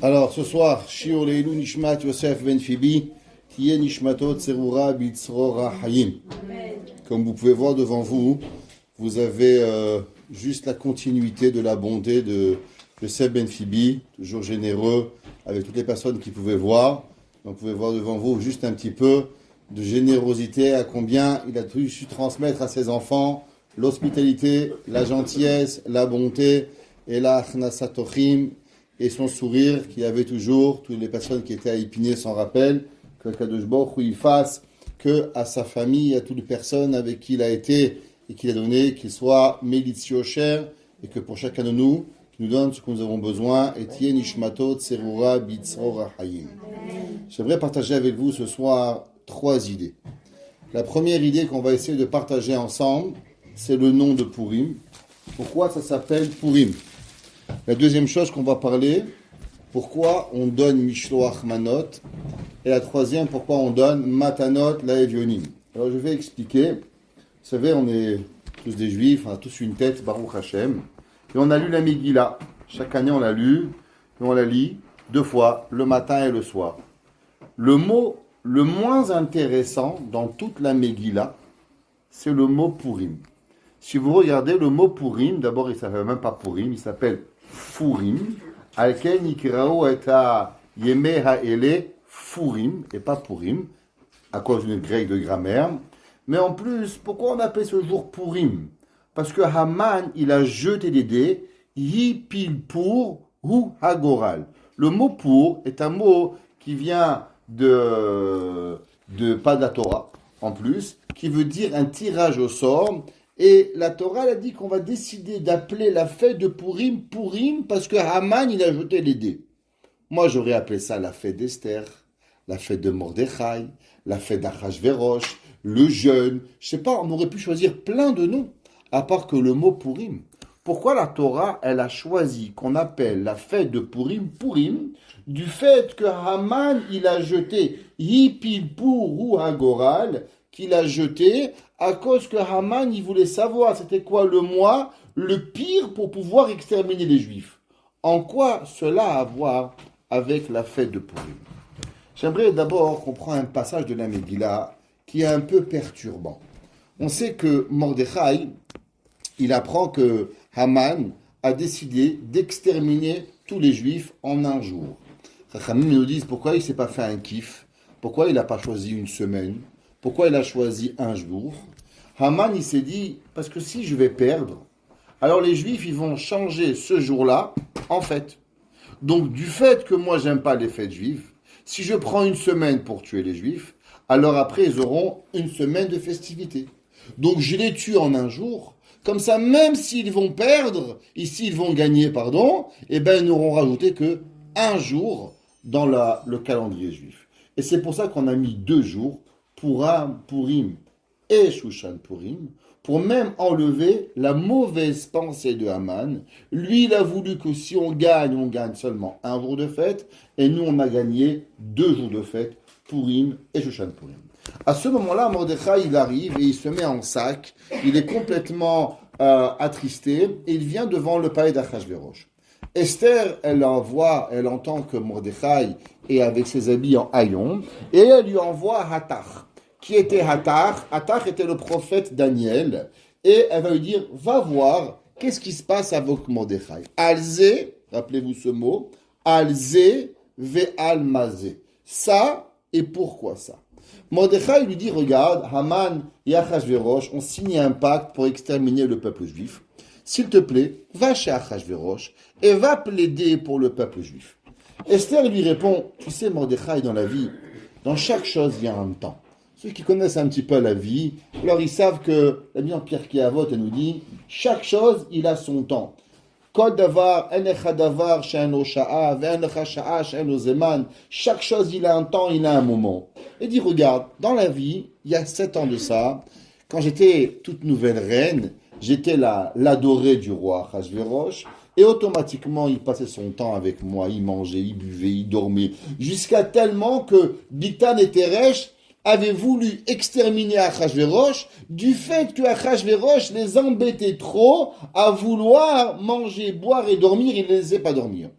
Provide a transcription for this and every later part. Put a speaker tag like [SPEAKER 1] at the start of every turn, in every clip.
[SPEAKER 1] Alors, ce soir, Shiur Leilu Nishmat Yosef Ben Fibi, Tiye Nishmato Tserura Bitzrora Hayim. Comme vous pouvez voir devant vous, vous avez juste la continuité de la bonté de Yosef Ben Fibi, toujours généreux avec toutes les personnes qui pouvaient voir. Donc, vous pouvez voir devant vous juste un petit peu de générosité, à combien il a su transmettre à ses enfants l'hospitalité, la gentillesse, la bonté et la achnasatochim, et son sourire qu'il avait toujours. Toutes les personnes qui étaient à Épinay s'en rappellent, que Kadosh Baruch Hu il fasse que à sa famille, à toutes les personnes avec qui il a été et qu'il a donné, qu'il soit Melitio cher, et que pour chacun de nous, qu'il nous donne ce que nous avons besoin, et Tiye Nishmato Tserura Bitzrora Hayim. J'aimerais partager avec vous ce soir 3 idées. La première idée qu'on va essayer de partager ensemble, c'est le nom de Purim. Pourquoi ça s'appelle Purim? La deuxième chose qu'on va parler, pourquoi on donne Mishloach Manot. Et la troisième, pourquoi on donne Matanot Laevionim. Alors je vais expliquer. Vous savez, on est tous des juifs, on a tous une tête, Baruch Hashem. Et on a lu la Megillah. Chaque année on l'a lu, et on la lit 2 fois, le matin et le soir. Le mot le moins intéressant dans toute la Megillah, c'est le mot Purim. Si vous regardez le mot Purim, d'abord il ne s'appelle même pas Purim, il s'appelle Furim. Alken ikrao eta yemeh ha'ele Furim, et pas Purim, à cause d'une grecque de grammaire. Mais en plus, pourquoi on appelle ce jour Purim? Parce que Haman, il a jeté les dés, hi pil pour hu hagoral. Le mot pour est un mot qui vient de pas de la Torah, en plus, qui veut dire un tirage au sort. Et la Torah elle a dit qu'on va décider d'appeler la fête de Purim Purim parce que Haman il a jeté les dés. Moi j'aurais appelé ça la fête d'Esther, la fête de Mordechai, la fête d'Achashverosh, le jeûne. Je sais pas, on aurait pu choisir plein de noms à part que le mot Purim. Pourquoi la Torah elle a choisi qu'on appelle la fête de Purim Purim du fait que Haman il a jeté Yipilpur ou Hagoral, qu'il a jeté à cause que Haman il voulait savoir c'était quoi le mois le pire pour pouvoir exterminer les Juifs. En quoi cela a à voir avec la fête de Purim? J'aimerais d'abord qu'on prenne un passage de la Megillah qui est un peu perturbant. On sait que Mordechai, il apprend que Haman a décidé d'exterminer tous les Juifs en un jour. Chachamim nous disent pourquoi il ne s'est pas fait un kiff, pourquoi il n'a pas choisi une semaine, pourquoi il a choisi un jour. Haman, il s'est dit, parce que si je vais perdre, alors les Juifs, ils vont changer ce jour-là en fête. Donc, du fait que moi, j'aime pas les fêtes juives, si je prends une semaine pour tuer les Juifs, alors après, ils auront une semaine de festivité. Donc, je les tue en un jour. Comme ça, même s'ils vont perdre, et s'ils vont gagner, eh ben, ils n'auront rajouté que un jour dans le calendrier juif. Et c'est pour ça qu'on a mis 2 jours, Purim et Shushan Purim, pour même enlever la mauvaise pensée de Haman. Lui, il a voulu que si on gagne seulement un jour de fête, et nous, on a gagné 2 jours de fête, Purim et Shushan Purim. À ce moment-là, Mordechai, il arrive et il se met en sac, il est complètement attristé, et il vient devant le palais d'Achashverosh. Esther, elle entend que Mordechai est avec ses habits en haillons, et elle lui envoie Hathach. Qui était Hathach? Hathach était le prophète Daniel, et elle va lui dire, va voir, qu'est-ce qui se passe avec Mordechai? Alze, rappelez-vous ce mot, Alze ve'almaze. Ça, et pourquoi ça? Mordechai lui dit, regarde, Haman et Achashverosh ont signé un pacte pour exterminer le peuple juif. S'il te plaît, va chez Achashverosh et va plaider pour le peuple juif. Esther lui répond, tu sais Mordechai, dans la vie, dans chaque chose il y a un temps. Ceux qui connaissent un petit peu la vie, alors ils savent que la Bible en Pierre qui Avot, elle nous dit, chaque chose il a son temps. Chaque chose il a un temps, il a un moment. Et dit, regarde, dans la vie, il y a 7 ans de ça, quand j'étais toute nouvelle reine, j'étais l'adorée du roi Achashverosh, et automatiquement, il passait son temps avec moi, il mangeait, il buvait, il dormait, jusqu'à tellement que Bitan et Teresh avaient voulu exterminer Achashverosh du fait que Achashverosh les embêtait trop à vouloir manger, boire et dormir, il ne les laissait pas dormir.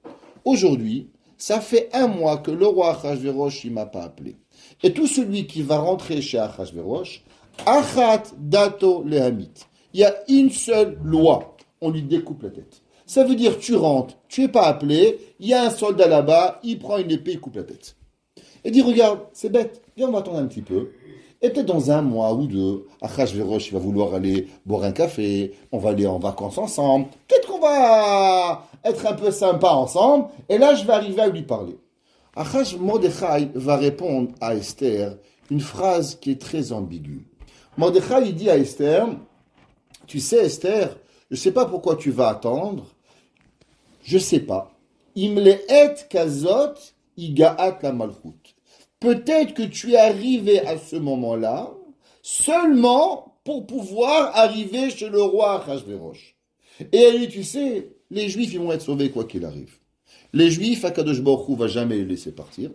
[SPEAKER 1] Aujourd'hui, ça fait 1 mois que le roi Achashverosh, il m'a pas appelé. Et tout celui qui va rentrer chez Achashverosh, Achat dato lehamit. Il y a une seule loi, on lui découpe la tête. Ça veut dire tu rentres, tu es pas appelé, il y a un soldat là-bas, il prend une épée, il coupe la tête. Et dit regarde, c'est bête, viens on va attendre un petit peu. Et peut-être dans 1 mois ou 2, Achashverosh il va vouloir aller boire un café, on va aller en vacances ensemble, peut-être qu'on va être un peu sympa ensemble, et là je vais arriver à lui parler. Mordechai va répondre à Esther une phrase qui est très ambiguë. Mordechai il dit à Esther, tu sais Esther, je ne sais pas pourquoi tu vas attendre, je ne sais pas. Imle'et kazot igaat la malchut. Peut-être que tu es arrivé à ce moment-là seulement pour pouvoir arriver chez le roi Achashverosh. Et elle dit, tu sais, les Juifs ils vont être sauvés quoi qu'il arrive. Les Juifs, Akadosh Baruch Hu va jamais les laisser partir.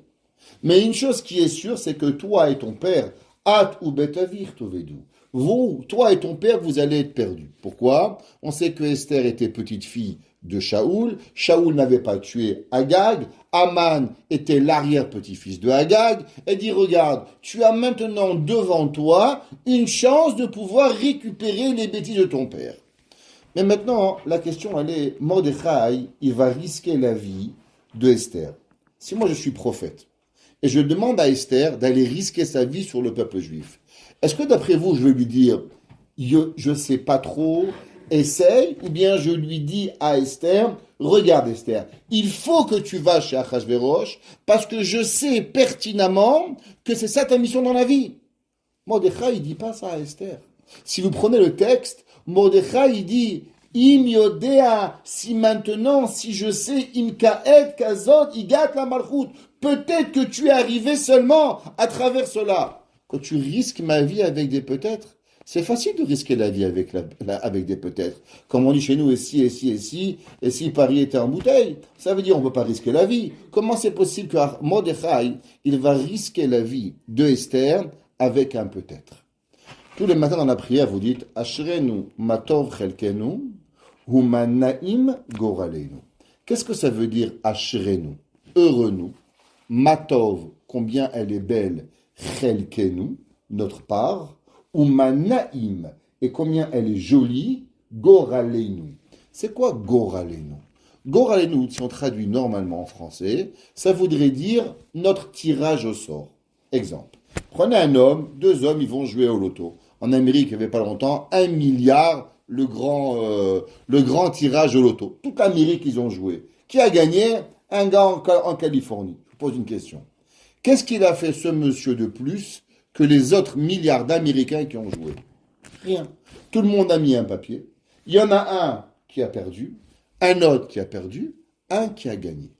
[SPEAKER 1] Mais une chose qui est sûre, c'est que toi et ton père, At ou Betavir Tovedu, vous, toi et ton père, vous allez être perdus. Pourquoi ? On sait que Esther était petite fille de Shaoul. Shaoul n'avait pas tué Agag. Aman était l'arrière-petit-fils de Agag. Elle dit, regarde, tu as maintenant devant toi une chance de pouvoir récupérer les bêtises de ton père. Mais maintenant, la question, elle est, Mordechai, il va risquer la vie de Esther. Si moi je suis prophète, et je demande à Esther d'aller risquer sa vie sur le peuple juif, est-ce que d'après vous, je vais lui dire, je ne sais pas trop, essaye, ou bien je lui dis à Esther, regarde Esther, il faut que tu vas chez Achashverosh, parce que je sais pertinemment que c'est ça ta mission dans la vie. Mordechai, il ne dit pas ça à Esther. Si vous prenez le texte, Mordechai, il dit, Im yodea, si maintenant, si je sais, im kaed kazot, igat la malchut, peut-être que tu es arrivé seulement à travers cela. Quand tu risques ma vie avec des peut-être, c'est facile de risquer la vie avec des peut-être. Comme on dit chez nous, et si Paris était en bouteille, ça veut dire on ne peut pas risquer la vie. Comment c'est possible que Mordechai, il va risquer la vie de Esther avec un peut-être? Tous les matins dans la prière, vous dites Ashrenu matov chelkenu humanaim goralenu. Qu'est-ce que ça veut dire Ashrenu? Heureux nous. Matov, combien elle est belle. Chelkenu, notre part. Humanaim, et combien elle est jolie. Goralenu. C'est quoi Goralenu? Goralenu, si on traduit normalement en français, ça voudrait dire notre tirage au sort. Exemple. Prenez un homme, 2 hommes, ils vont jouer au loto. En Amérique, il n'y avait pas longtemps, 1 milliard, le grand tirage au loto. Toute l'Amérique, ils ont joué. Qui a gagné? Un gars en Californie. Je vous pose une question. Qu'est-ce qu'il a fait ce monsieur de plus que les autres milliards d'Américains qui ont joué? Rien. Tout le monde a mis un papier. Il y en a un qui a perdu, un autre qui a perdu, un qui a gagné.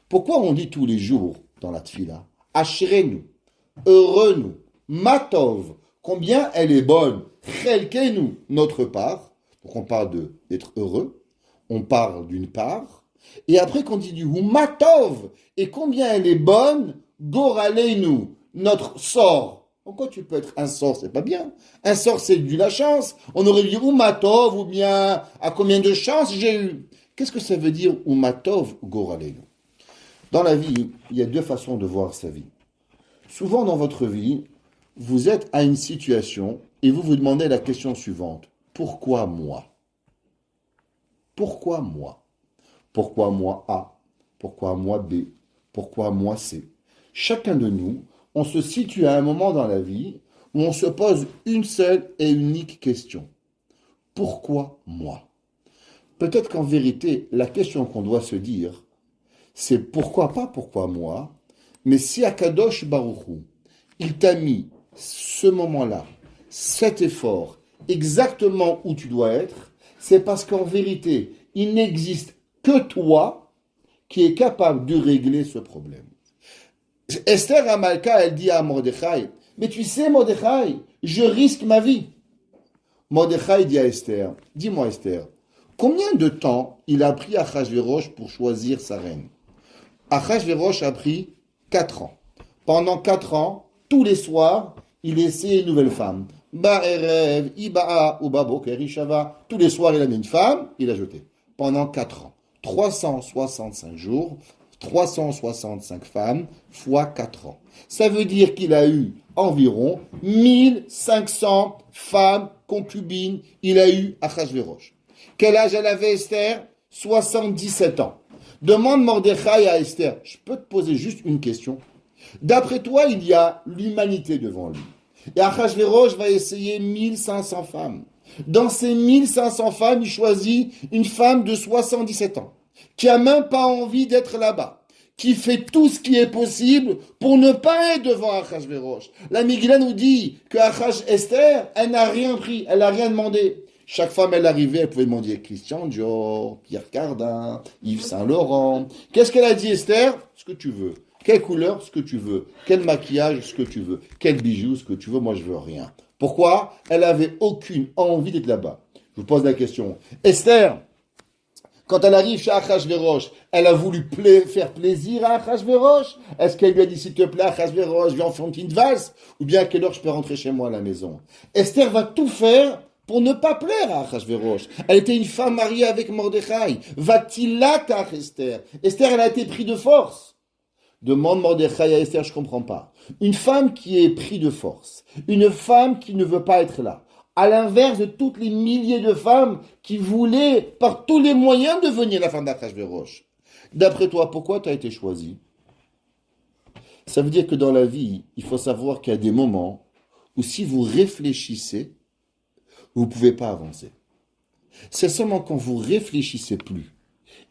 [SPEAKER 1] Pourquoi on dit tous les jours dans la tfila, Ashrenu, heureux nous, Matov, combien elle est bonne, Chelkenu, notre part, donc on parle d'être heureux, on parle d'une part, et après qu'on dit du Matov, et combien elle est bonne, Goralenu, notre sort. Pourquoi tu peux être un sort, c'est pas bien. Un sort, c'est de la chance. On aurait dit Matov, ou bien à combien de chances j'ai eu. Qu'est-ce que ça veut dire Matov, Goralenu? Dans la vie, il y a 2 façons de voir sa vie. Souvent dans votre vie, vous êtes à une situation et vous vous demandez la question suivante. Pourquoi moi? Pourquoi moi? Pourquoi moi A? Pourquoi moi B? Pourquoi moi C? Chacun de nous, on se situe à un moment dans la vie où on se pose une seule et unique question. Pourquoi moi? Peut-être qu'en vérité, la question qu'on doit se dire, c'est pourquoi pas pourquoi moi, mais si Akadosh Baruch Hu, il t'a mis ce moment-là, cet effort, exactement où tu dois être, c'est parce qu'en vérité, il n'existe que toi qui est capable de régler ce problème. Esther Amalka, elle dit à Mordechai, mais tu sais Mordechai, je risque ma vie. Mordechai dit à Esther, dis-moi Esther, combien de temps il a pris Achashverosh pour choisir sa reine? Achashverosh a pris 4 ans. Pendant 4 ans, tous les soirs, il essayait une nouvelle femme. Ba'erev, Iba'a, Ubaboker, Ishava. Tous les soirs, il a mis une femme, il a jeté. Pendant 4 ans. 365 jours, 365 femmes fois 4 ans. Ça veut dire qu'il a eu environ 1500 femmes concubines. Il a eu Achashverosh. Quel âge elle avait Esther? 77 ans. Demande Mordechai à Esther, je peux te poser juste une question. D'après toi, il y a l'humanité devant lui. Et Achashverosh va essayer 1500 femmes. Dans ces 1500 femmes, il choisit une femme de 77 ans, qui a même pas envie d'être là-bas, qui fait tout ce qui est possible pour ne pas être devant Achashverosh. La Megillah nous dit que Esther, elle n'a rien pris, elle n'a rien demandé. Chaque femme, elle arrivait, elle pouvait demander Christian Dior, Pierre Cardin, Yves Saint-Laurent. Qu'est-ce qu'elle a dit, Esther? Ce que tu veux. Quelle couleur? Ce que tu veux. Quel maquillage? Ce que tu veux. Quel bijou? Ce que tu veux. Moi, je veux rien. Pourquoi? Elle avait aucune envie d'être là-bas. Je vous pose la question. Esther, quand elle arrive chez Achashverosh, elle a voulu faire plaisir à Achashverosh? Est-ce qu'elle lui a dit, s'il te plaît, Achashverosh, viens en faire une petite valse? Ou bien à quelle heure je peux rentrer chez moi à la maison? Esther va tout faire pour ne pas plaire à Achashverosh. Elle était une femme mariée avec Mordechai. Va-t-il là, car Esther? Esther, elle a été prise de force. Demande Mordechai à Esther, je comprends pas. Une femme qui est prise de force. Une femme qui ne veut pas être là. À l'inverse de toutes les milliers de femmes qui voulaient, par tous les moyens, devenir la femme d'Achashverosh. D'après toi, pourquoi tu as été choisie? Ça veut dire que dans la vie, il faut savoir qu'il y a des moments où si vous réfléchissez, vous ne pouvez pas avancer. C'est seulement quand vous réfléchissez plus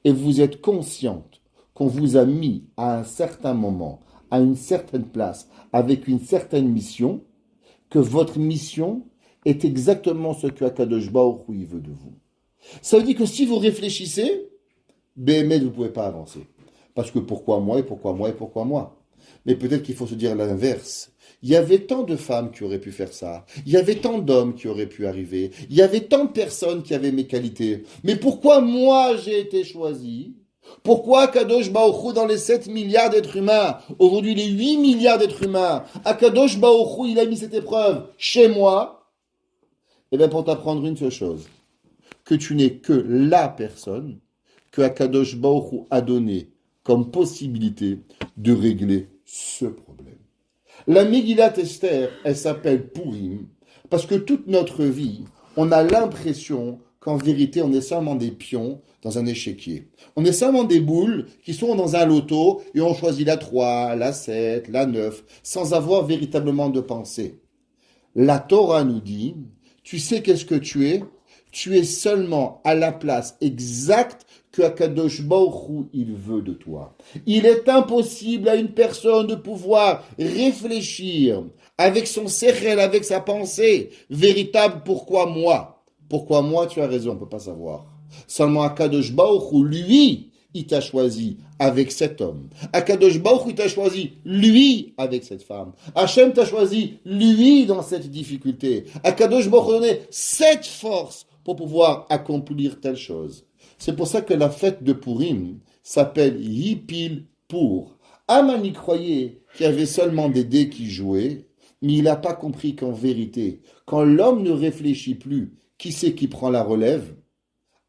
[SPEAKER 1] et vous êtes consciente qu'on vous a mis à un certain moment, à une certaine place, avec une certaine mission, que votre mission est exactement ce que Akadosh Baruch Hu veut de vous. Ça veut dire que si vous réfléchissez, béhémet, vous ne pouvez pas avancer. Parce que pourquoi moi et pourquoi moi et pourquoi moi? Mais peut-être qu'il faut se dire l'inverse. Il y avait tant de femmes qui auraient pu faire ça. Il y avait tant d'hommes qui auraient pu arriver. Il y avait tant de personnes qui avaient mes qualités. Mais pourquoi moi j'ai été choisi? Pourquoi Kadosh Baruch Hu, dans les 7 milliards d'êtres humains, aujourd'hui les 8 milliards d'êtres humains, Akadosh Baruch Hu, il a mis cette épreuve chez moi? Eh bien, pour t'apprendre une seule chose, que tu n'es que la personne que Akadosh Baruch Hu a donné comme possibilité de régler ce problème. La Megillat Esther, elle s'appelle Purim, parce que toute notre vie, on a l'impression qu'en vérité, on est seulement des pions dans un échiquier. On est seulement des boules qui sont dans un loto et on choisit la 3, la 7, la 9, sans avoir véritablement de pensée. La Torah nous dit, tu sais qu'est-ce que tu es? Tu es seulement à la place exacte que Akadosh Baruch Hu, il veut de toi. Il est impossible à une personne de pouvoir réfléchir avec son sechel, avec sa pensée véritable. Pourquoi moi? Pourquoi moi? Tu as raison, on ne peut pas savoir. Seulement Akadosh Baruch Hu, lui, il t'a choisi avec cet homme. Akadosh Baruch Hu, il t'a choisi, lui, avec cette femme. Hachem t'a choisi, lui, dans cette difficulté. Akadosh Baruch Hu t'a donné cette force pour pouvoir accomplir telle chose. C'est pour ça que la fête de Purim s'appelle Yipil Pour. Aman y croyait qu'il y avait seulement des dés qui jouaient, mais il n'a pas compris qu'en vérité, quand l'homme ne réfléchit plus, qui c'est qui prend la relève?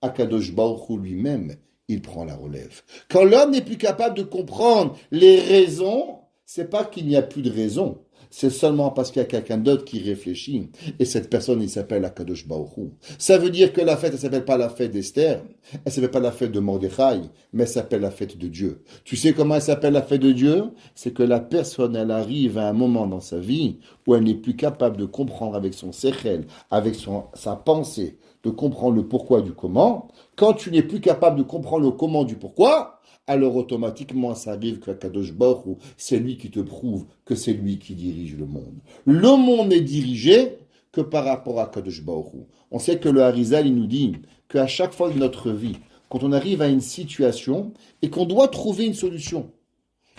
[SPEAKER 1] Akadosh Baruch Hu lui-même, il prend la relève. Quand l'homme n'est plus capable de comprendre les raisons, c'est pas qu'il n'y a plus de raison. C'est seulement parce qu'il y a quelqu'un d'autre qui réfléchit. Et cette personne, il s'appelle Akadosh Baruch Hu. Ça veut dire que la fête, elle s'appelle pas la fête d'Esther, elle s'appelle pas la fête de Mordechai, mais elle s'appelle la fête de Dieu. Tu sais comment elle s'appelle la fête de Dieu? C'est que la personne, elle arrive à un moment dans sa vie où elle n'est plus capable de comprendre avec son sechel, avec sa pensée, de comprendre le pourquoi du comment. Quand tu n'es plus capable de comprendre le comment du pourquoi, alors automatiquement, ça arrive que Kadosh Baruch Hu, c'est lui qui te prouve que c'est lui qui dirige le monde. Le monde n'est dirigé que par rapport à Kadosh Baruch Hu. On sait que le Harizal, il nous dit qu'à chaque fois de notre vie, quand on arrive à une situation et qu'on doit trouver une solution,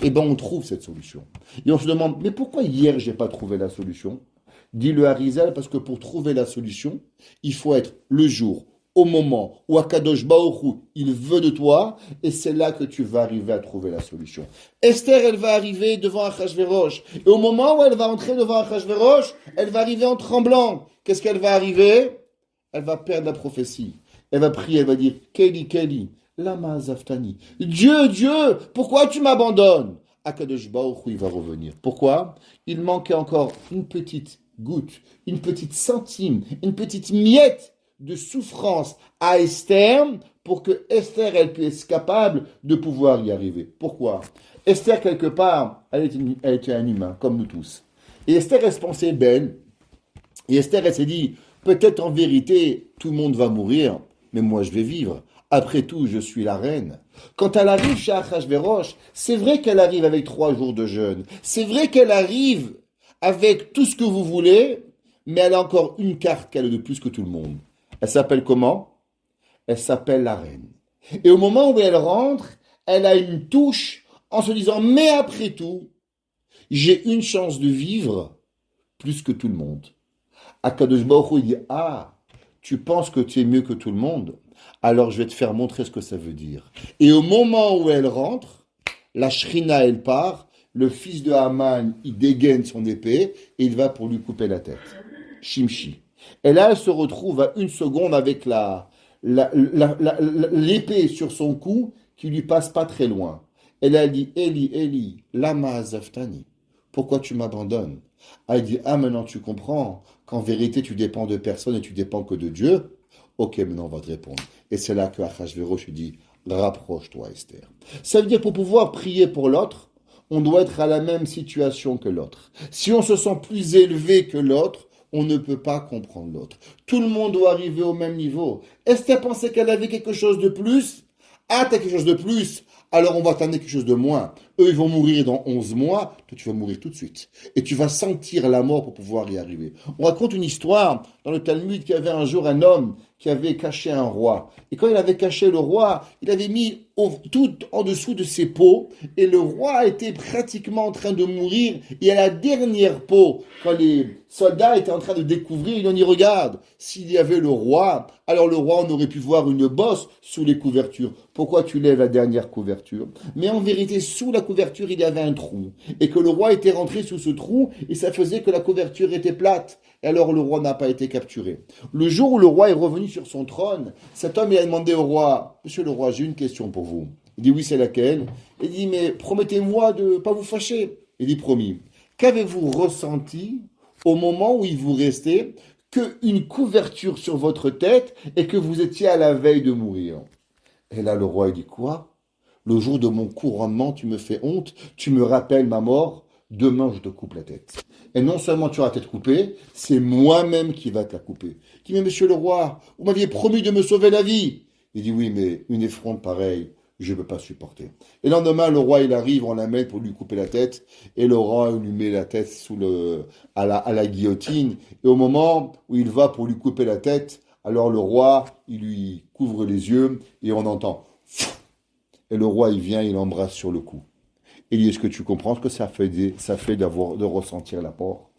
[SPEAKER 1] eh bien on trouve cette solution. Et on se demande, mais pourquoi hier, j'ai pas trouvé la solution? Dit le Harizal, parce que pour trouver la solution, il faut être le jour, au moment où Akadosh Baruch Hu, il veut de toi, et c'est là que tu vas arriver à trouver la solution. Esther, elle va arriver devant Achashverosh, et au moment où elle va entrer devant Achashverosh, elle va arriver en tremblant. Qu'est-ce qu'elle va arriver? Elle va perdre la prophétie. Elle va prier, elle va dire, Keli, Keli, lama azaftani. Dieu, Dieu, pourquoi tu m'abandonnes? Akadosh Baruch Hu, il va revenir. Pourquoi? Il manquait encore une petite goutte, une petite centime, une petite miette de souffrance à Esther pour que Esther, elle puisse être capable de pouvoir y arriver. Pourquoi? Esther, quelque part, elle était un humain, comme nous tous. Et Esther, elle se pensait belle. Et Esther, elle s'est dit, peut-être en vérité, tout le monde va mourir, mais moi, je vais vivre. Après tout, je suis la reine. Quand elle arrive chez Achashverosh, c'est vrai qu'elle arrive avec 3 jours de jeûne. C'est vrai qu'elle arrive avec tout ce que vous voulez, mais elle a encore une carte qu'elle a de plus que tout le monde. Elle s'appelle comment? Elle s'appelle la reine. Et au moment où elle rentre, elle a une touche en se disant, mais après tout, j'ai une chance de vivre plus que tout le monde. Akadosh Baruch Hu, il dit, ah, tu penses que tu es mieux que tout le monde? Alors je vais te faire montrer ce que ça veut dire. Et au moment où elle rentre, la Shrina, elle part, le fils de Haman, il dégaine son épée et il va pour lui couper la tête. Shimshi. Et là, elle se retrouve à 1 seconde avec l'épée sur son cou qui lui passe pas très loin. Elle a dit, Eli, Eli, lama azaftani. Pourquoi tu m'abandonnes? Elle dit, ah, maintenant tu comprends qu'en vérité tu dépends de personne et tu dépends que de Dieu. Ok, maintenant on va te répondre. Et c'est là que Achashverosh lui dit, rapproche-toi Esther. Ça veut dire pour pouvoir prier pour l'autre, on doit être à la même situation que l'autre. Si on se sent plus élevé que l'autre, on ne peut pas comprendre l'autre. Tout le monde doit arriver au même niveau. Esther pensait qu'elle avait quelque chose de plus. Ah, t'as quelque chose de plus, alors on va t'amener quelque chose de moins. Eux, ils vont mourir dans 11 mois, toi tu vas mourir tout de suite. Et tu vas sentir la mort pour pouvoir y arriver. On raconte une histoire dans le Talmud qu'il y avait un jour un homme qui avait caché un roi. Et quand il avait caché le roi, il avait mis tout en dessous de ses peaux. Et le roi était pratiquement en train de mourir. Et à la dernière peau, quand les soldats étaient en train de découvrir, ils ont dit, regarde, s'il y avait le roi, alors le roi, on aurait pu voir une bosse sous les couvertures. Pourquoi tu lèves la dernière couverture? Mais en vérité, sous la couverture, il y avait un trou. Et que le roi était rentré sous ce trou, et ça faisait que la couverture était plate. Et alors le roi n'a pas été capturé. Le jour où le roi est revenu sur son trône, cet homme il a demandé au roi, Monsieur le roi, j'ai une question pour vous. Il dit, oui, c'est laquelle? Il dit, mais promettez-moi de ne pas vous fâcher. Il dit, promis. Qu'avez-vous ressenti au moment où il vous restait qu'une couverture sur votre tête et que vous étiez à la veille de mourir? Et là, le roi, il dit, quoi? Le jour de mon couronnement, tu me fais honte, tu me rappelles ma mort, demain je te coupe la tête. Et non seulement tu auras la tête coupée, c'est moi-même qui va te la couper. Il dit, mais monsieur le roi, vous m'aviez promis de me sauver la vie. Il dit, oui, mais une effronte pareille, je ne peux pas supporter. Et le lendemain, le roi, il arrive, on l'amène pour lui couper la tête, et le roi lui met la tête à la guillotine, et au moment où il va pour lui couper la tête, alors le roi, il lui couvre les yeux, et on entend, et le roi, il vient, il l'embrasse sur le cou. Il dit, est-ce que tu comprends ce que ça fait de ressentir la mort?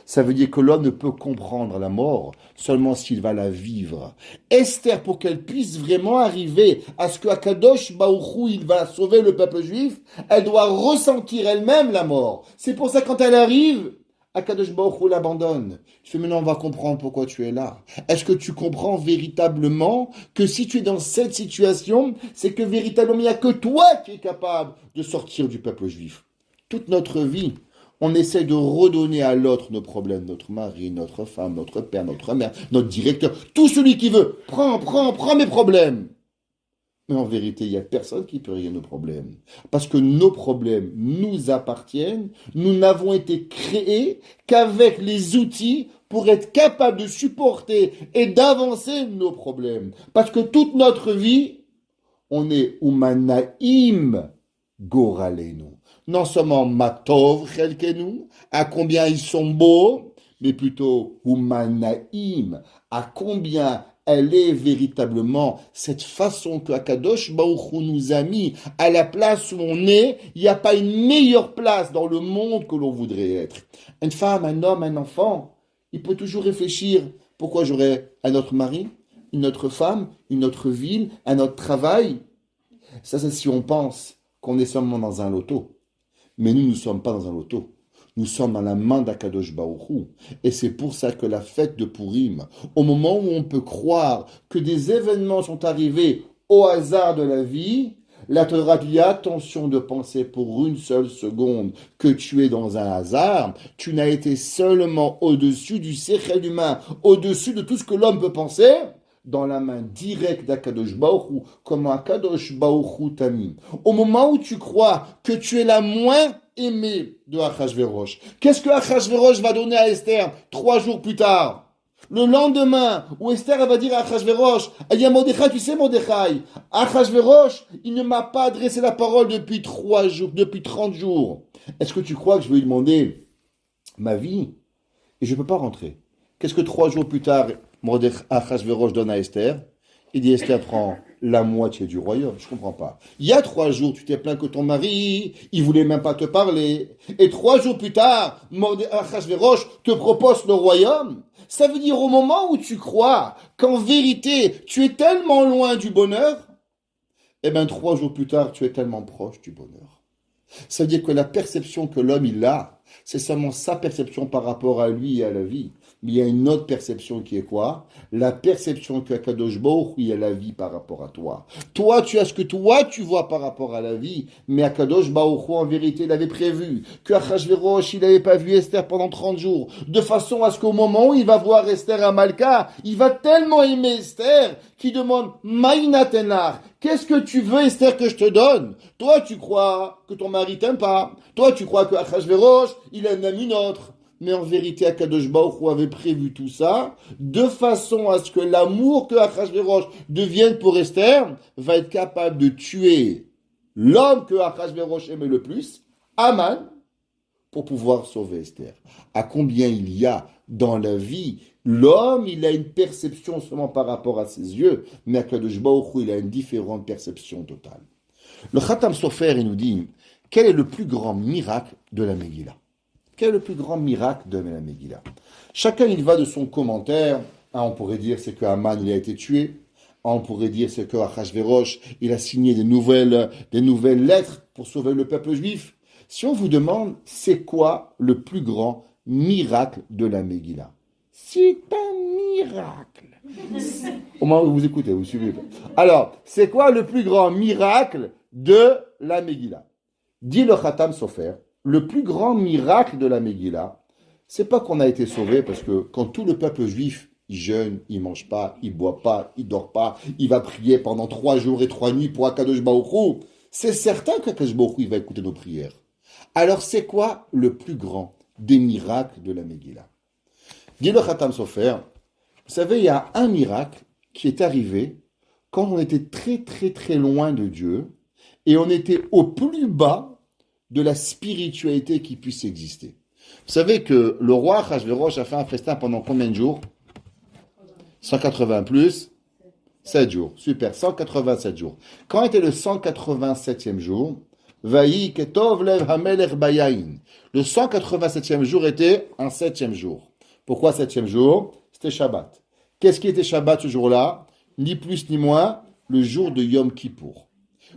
[SPEAKER 1] Ça veut dire que l'homme ne peut comprendre la mort seulement s'il va la vivre. Esther, pour qu'elle puisse vraiment arriver à ce que Akadosh Baruch Hu, il va sauver le peuple juif, elle doit ressentir elle-même la mort. C'est pour ça que quand elle arrive, Akadosh Baruch Hu l'abandonne. Je fais, maintenant on va comprendre pourquoi tu es là. Est-ce que tu comprends véritablement que si tu es dans cette situation, c'est que véritablement il n'y a que toi qui es capable de sortir du peuple juif. Toute notre vie, on essaie de redonner à l'autre nos problèmes, notre mari, notre femme, notre père, notre mère, notre directeur, tout celui qui veut. Prends mes problèmes. Mais en vérité, il n'y a personne qui peut régler nos problèmes. Parce que nos problèmes nous appartiennent. Nous n'avons été créés qu'avec les outils pour être capables de supporter et d'avancer nos problèmes. Parce que toute notre vie, on est Umanaim Goralenu. Non seulement Matov Chelkenu, à combien ils sont beaux, mais plutôt Umanaim, à combien elle est véritablement cette façon que Akadosh Baruch Hu nous a mis à la place où on est. Il n'y a pas une meilleure place dans le monde que l'on voudrait être. Une femme, un homme, un enfant, il peut toujours réfléchir, pourquoi j'aurais un autre mari, une autre femme, une autre ville, un autre travail. Ça, c'est si on pense qu'on est seulement dans un loto. Mais nous ne sommes pas dans un loto. Nous sommes dans la main d'Akadosh Baruch Hu. Et c'est pour ça que la fête de Purim, au moment où on peut croire que des événements sont arrivés au hasard de la vie, la Torah dit attention de penser pour une seule seconde que tu es dans un hasard. Tu n'as été seulement au-dessus du séchel humain, au-dessus de tout ce que l'homme peut penser, dans la main directe d'Akadosh Baruch Hu, comme Akadosh Baruch Hu Tamim. Au moment où tu crois que tu es la moins aimée de Achashverosh, qu'est-ce que Achashverosh va donner à Esther 3 jours plus tard? Le lendemain, où Esther elle va dire à Achashverosh, il y a Mordechai, tu sais Mordechai, Achashverosh, il ne m'a pas adressé la parole depuis 3 jours, depuis 30 jours. Est-ce que tu crois que je vais lui demander ma vie? Et je ne peux pas rentrer. Qu'est-ce que 3 jours plus tard, Achashverosh donne à Esther? Il dit Esther prend la moitié du royaume. Je comprends pas. Il y a 3 jours, tu t'es plaint que ton mari, il voulait même pas te parler. Et 3 jours plus tard, Achashverosh te propose le royaume. Ça veut dire au moment où tu crois qu'en vérité, tu es tellement loin du bonheur, eh bien 3 jours plus tard, tu es tellement proche du bonheur. Ça veut dire que la perception que l'homme il a, c'est seulement sa perception par rapport à lui et à la vie. Mais il y a une autre perception qui est quoi? La perception que Kadosh Baruch Hu, il y a la vie par rapport à toi. Toi, tu as ce que toi, tu vois par rapport à la vie. Mais Kadosh Baruch Hu, en vérité, il avait prévu que Achashverosh, il n'avait pas vu Esther pendant 30 jours. De façon à ce qu'au moment où il va voir Esther à Malka, il va tellement aimer Esther qu'il demande Maïnatenar. Qu'est-ce que tu veux, Esther, que je te donne? Toi, tu crois que ton mari t'aime pas. Toi, tu crois que Achashverosh, il aime même une autre. Mais en vérité, Akadosh Baruch Hu avait prévu tout ça de façon à ce que l'amour que Achashverosh devienne pour Esther va être capable de tuer l'homme que Achashverosh aimait le plus, Aman, pour pouvoir sauver Esther. À combien il y a dans la vie, l'homme, il a une perception seulement par rapport à ses yeux, mais Akadosh Baruch Hu, il a une différente perception totale. Le Khatam Sofer, il nous dit, quel est le plus grand miracle de la Megillah? Quel est le plus grand miracle de la Megillah? Chacun, il va de son commentaire. On pourrait dire c'est que Haman, il a été tué. On pourrait dire c'est que Achashverosh, il a signé des nouvelles lettres pour sauver le peuple juif. Si on vous demande, c'est quoi le plus grand miracle de la Megillah? C'est un miracle. Au moins, vous écoutez, vous suivez. Alors, c'est quoi le plus grand miracle de la Megillah? Dit le Khatam Sofer. Le plus grand miracle de la Megillah, c'est pas qu'on a été sauvé, parce que quand tout le peuple juif, il jeûne, il mange pas, il boit pas, il dort pas, il va prier pendant 3 jours et 3 nuits pour Akadosh Baruch Hu, c'est certain qu'Akadosh Baruch Hu, il va écouter nos prières. Alors c'est quoi le plus grand des miracles de la Megillah? Dit le Khatam Sofer, vous savez, il y a un miracle qui est arrivé quand on était très très très loin de Dieu, et on était au plus bas de la spiritualité qui puisse exister. Vous savez que le roi Achashverosh a fait un festin pendant combien de jours? 180 plus 7 jours. Super, 187 jours. Quand était le 187e jour? Vaï ketov lev hamelech bayain. Le 187e jour était un 7e jour. Pourquoi 7e jour? C'était Shabbat. Qu'est-ce qui était Shabbat ce jour-là? Ni plus ni moins, le jour de Yom Kippour.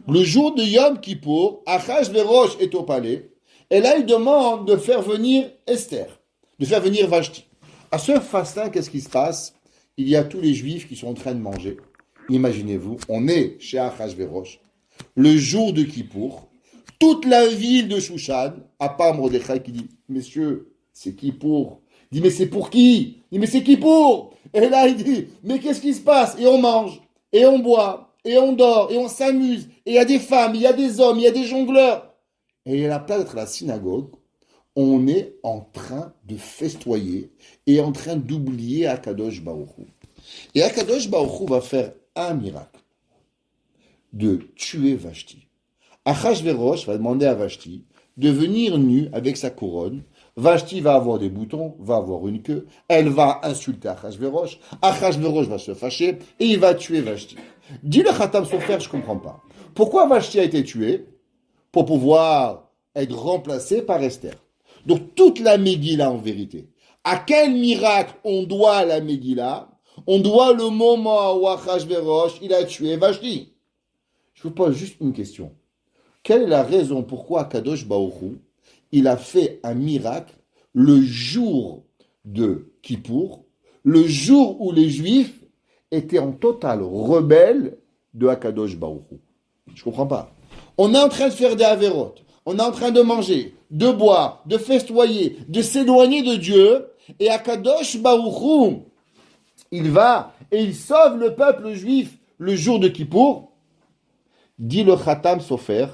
[SPEAKER 1] Le jour de Yom Kippour, Achashverosh est au palais, et là il demande de faire venir Esther, de faire venir Vashti. À ce festin, qu'est-ce qui se passe? Il y a tous les Juifs qui sont en train de manger. Imaginez-vous, on est chez Achashverosh, le jour de Kippour, toute la ville de Shushan, à part Mordechai qui dit, messieurs, c'est Kippour. Il dit, mais c'est pour qui? Il dit, mais c'est Kippour. Et là il dit, mais qu'est-ce qui se passe? Et on mange, et on boit, et on dort, et on s'amuse, et il y a des femmes, il y a des hommes, il y a des jongleurs. Et à la place d'être à la synagogue, on est en train de festoyer et en train d'oublier Akadosh Baruch Hu. Et Akadosh Baruch Hu va faire un miracle, de tuer Vashti. Achashverosh va demander à Vashti de venir nue avec sa couronne. Vashti va avoir des boutons, va avoir une queue, elle va insulter Achashverosh, Achashverosh va se fâcher et il va tuer Vashti. Dit le Khatam Sofer, je ne comprends pas. Pourquoi Vashti a été tuée? Pour pouvoir être remplacée par Esther. Donc toute la Megillah en vérité. À quel miracle on doit la Megillah? On doit le moment où Achashverosh il a tué Vashti. Je vous pose juste une question. Quelle est la raison pourquoi Kadosh Baruch Hu, il a fait un miracle le jour de Kippour, le jour où les Juifs étaient en total rebelle de Akadosh Baruch Hu. Je comprends pas. On est en train de faire des avérotes. On est en train de manger, de boire, de festoyer, de s'éloigner de Dieu. Et Akadosh Baruch Hu, il va et il sauve le peuple juif le jour de Kippour. Dit le Khatam Sofer,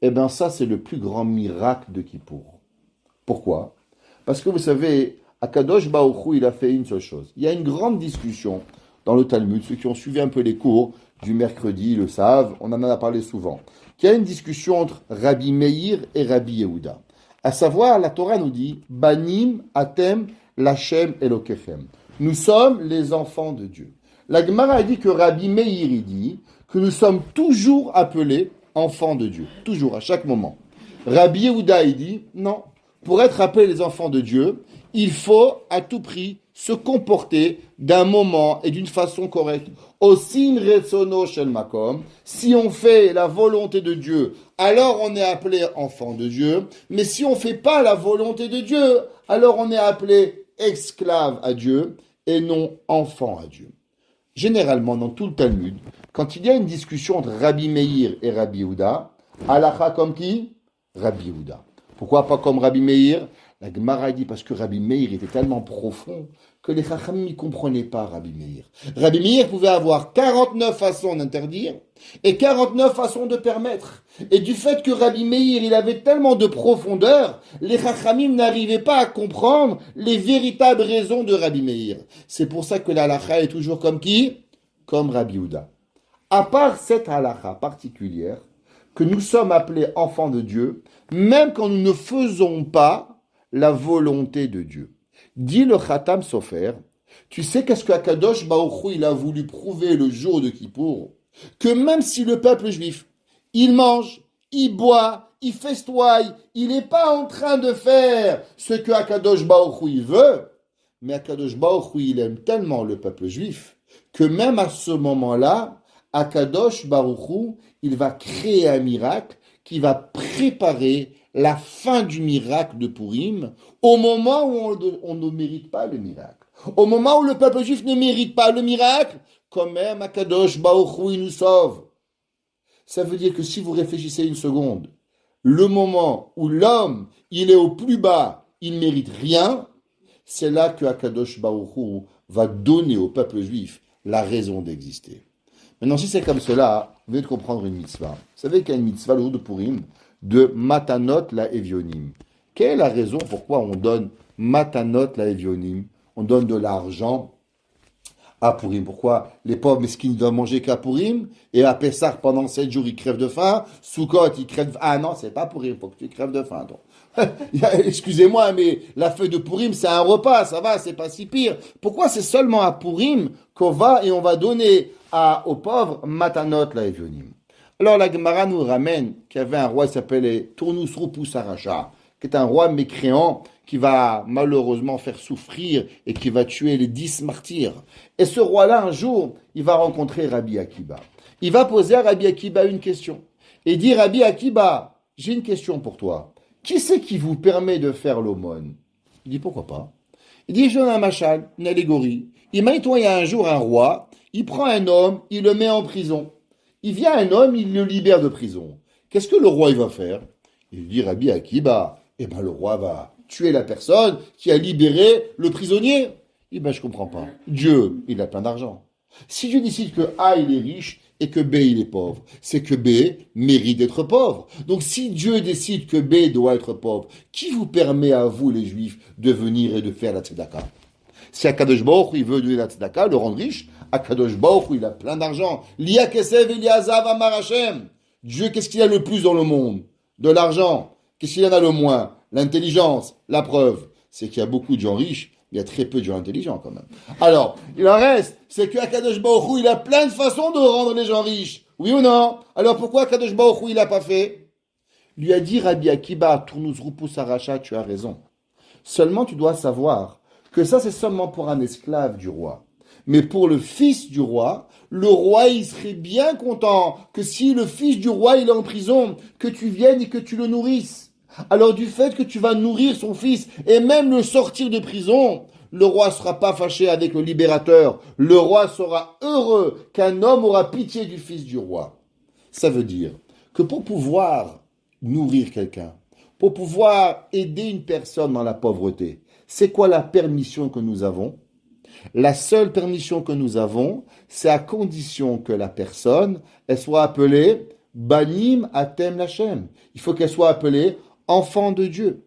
[SPEAKER 1] eh bien ça c'est le plus grand miracle de Kippour. Pourquoi? Parce que vous savez, Akadosh Baruch Hu, il a fait une seule chose. Il y a une grande discussion dans le Talmud, ceux qui ont suivi un peu les cours du mercredi le savent, on en a parlé souvent, qu'il y a une discussion entre Rabbi Meir et Rabbi Yehuda. À savoir, la Torah nous dit, Banim atem lachem elokechem. Nous sommes les enfants de Dieu. La Gemara dit que Rabbi Meir, il dit que nous sommes toujours appelés enfants de Dieu. Toujours, à chaque moment. Rabbi Yehuda, il dit, non, pour être appelés les enfants de Dieu, il faut à tout prix se comporter d'un moment et d'une façon correcte. Osin retsono shel makom, si on fait la volonté de Dieu, alors on est appelé enfant de Dieu, mais si on ne fait pas la volonté de Dieu, alors on est appelé esclave à Dieu et non enfant à Dieu. Généralement, dans tout le Talmud, quand il y a une discussion entre Rabbi Meir et Rabbi Yehuda, halakha comme qui? Rabbi Yehuda. Pourquoi pas comme Rabbi Meir? La Gemara dit parce que Rabbi Meir était tellement profond que les Chachamim ne comprenaient pas Rabbi Meir. Rabbi Meir pouvait avoir 49 façons d'interdire et 49 façons de permettre. Et du fait que Rabbi Meir, il avait tellement de profondeur, les Chachamim n'arrivaient pas à comprendre les véritables raisons de Rabbi Meir. C'est pour ça que la halakha est toujours comme qui? Comme Rabbi Yehuda. À part cette halakha particulière, que nous sommes appelés enfants de Dieu, même quand nous ne faisons pas la volonté de Dieu. Dit le Khatam Sofer, tu sais qu'est-ce que Akadosh Baruch Hu, il a voulu prouver le jour de Kippour? Que même si le peuple juif, il mange, il boit, il festoie, il n'est pas en train de faire ce que Akadosh Baruch Hu, il veut, mais Akadosh Baruch Hu, il aime tellement le peuple juif, que même à ce moment-là, Akadosh Baruch Hu, il va créer un miracle qui va préparer la fin du miracle de Purim, au moment où on ne mérite pas le miracle. Au moment où le peuple juif ne mérite pas le miracle, quand même Akadosh Baruch Hu, il nous sauve. Ça veut dire que si vous réfléchissez une seconde, le moment où l'homme, il est au plus bas, il ne mérite rien, c'est là que Akadosh Baruch Hu va donner au peuple juif la raison d'exister. Maintenant, si c'est comme cela, vous devez comprendre une mitzvah. Vous savez qu'il y a une mitzvah, le jour de Purim, de Matanot la Evionim. Quelle est la raison pourquoi on donne Matanot la Evionim? On donne de l'argent à Purim. Pourquoi les pauvres mesquins ne doivent manger qu'à Purim? Et à Pessah, pendant 7 jours, ils crèvent de faim. Sukkot, ils crèvent de faim. Ah non, c'est pas Purim, il faut que tu crèves de faim. Excusez-moi, mais la feuille de Purim, c'est un repas, ça va, c'est pas si pire. Pourquoi c'est seulement à Purim qu'on va et on va donner aux pauvres Matanot la Evionim? Alors la Gemara nous ramène qu'il y avait un roi qui s'appelait Turnus Rupus Aracha, qui est un roi mécréant qui va malheureusement faire souffrir et qui va tuer les 10 martyrs. Et ce roi-là, un jour, il va rencontrer Rabbi Akiba. Il va poser à Rabbi Akiba une question. Et dit, Rabbi Akiba, j'ai une question pour toi. Qui c'est qui vous permet de faire l'aumône? Il dit, pourquoi pas? Il dit, je donne un machal, une allégorie. Imagine-toi, il y a un jour un roi, il prend un homme, il le met en prison. Il vient un homme, il le libère de prison. Qu'est-ce que le roi il va faire? Il dit Rabbi Akiba, eh ben le roi va tuer la personne qui a libéré le prisonnier. Eh ben je comprends pas. Dieu, il a plein d'argent. Si Dieu décide que A il est riche et que B il est pauvre, c'est que B mérite d'être pauvre. Donc si Dieu décide que B doit être pauvre, qui vous permet à vous les Juifs de venir et de faire la tzedaka? Si Akadosh Baruch Hu, il veut donner la tzedaka, le rendre riche, Akadosh Baruch Hu, il a plein d'argent. Lia Kesev Eliazav Amar Hashem. Dieu, qu'est-ce qu'il a le plus dans le monde? De l'argent. Qu'est-ce qu'il en a le moins? L'intelligence. La preuve, c'est qu'il y a beaucoup de gens riches, il y a très peu de gens intelligents quand même. Alors, il en reste, c'est que Akadosh Baruch Hu, il a plein de façons de rendre les gens riches. Oui ou non? Alors pourquoi Akadosh Baruch Hu, il l'a pas fait? Lui a dit Rabbi Akiba, Turnus Rupus Aracha, tu as raison. Seulement, tu dois savoir que ça, c'est seulement pour un esclave du roi. Mais pour le fils du roi, le roi, il serait bien content que si le fils du roi, il est en prison, que tu viennes et que tu le nourrisses. Alors du fait que tu vas nourrir son fils et même le sortir de prison, le roi ne sera pas fâché avec le libérateur. Le roi sera heureux qu'un homme aura pitié du fils du roi. Ça veut dire que pour pouvoir nourrir quelqu'un, pour pouvoir aider une personne dans la pauvreté, c'est quoi la permission que nous avons? La seule permission que nous avons, c'est à condition que la personne, elle soit appelée Banim Atem Lachem. Il faut qu'elle soit appelée enfant de Dieu.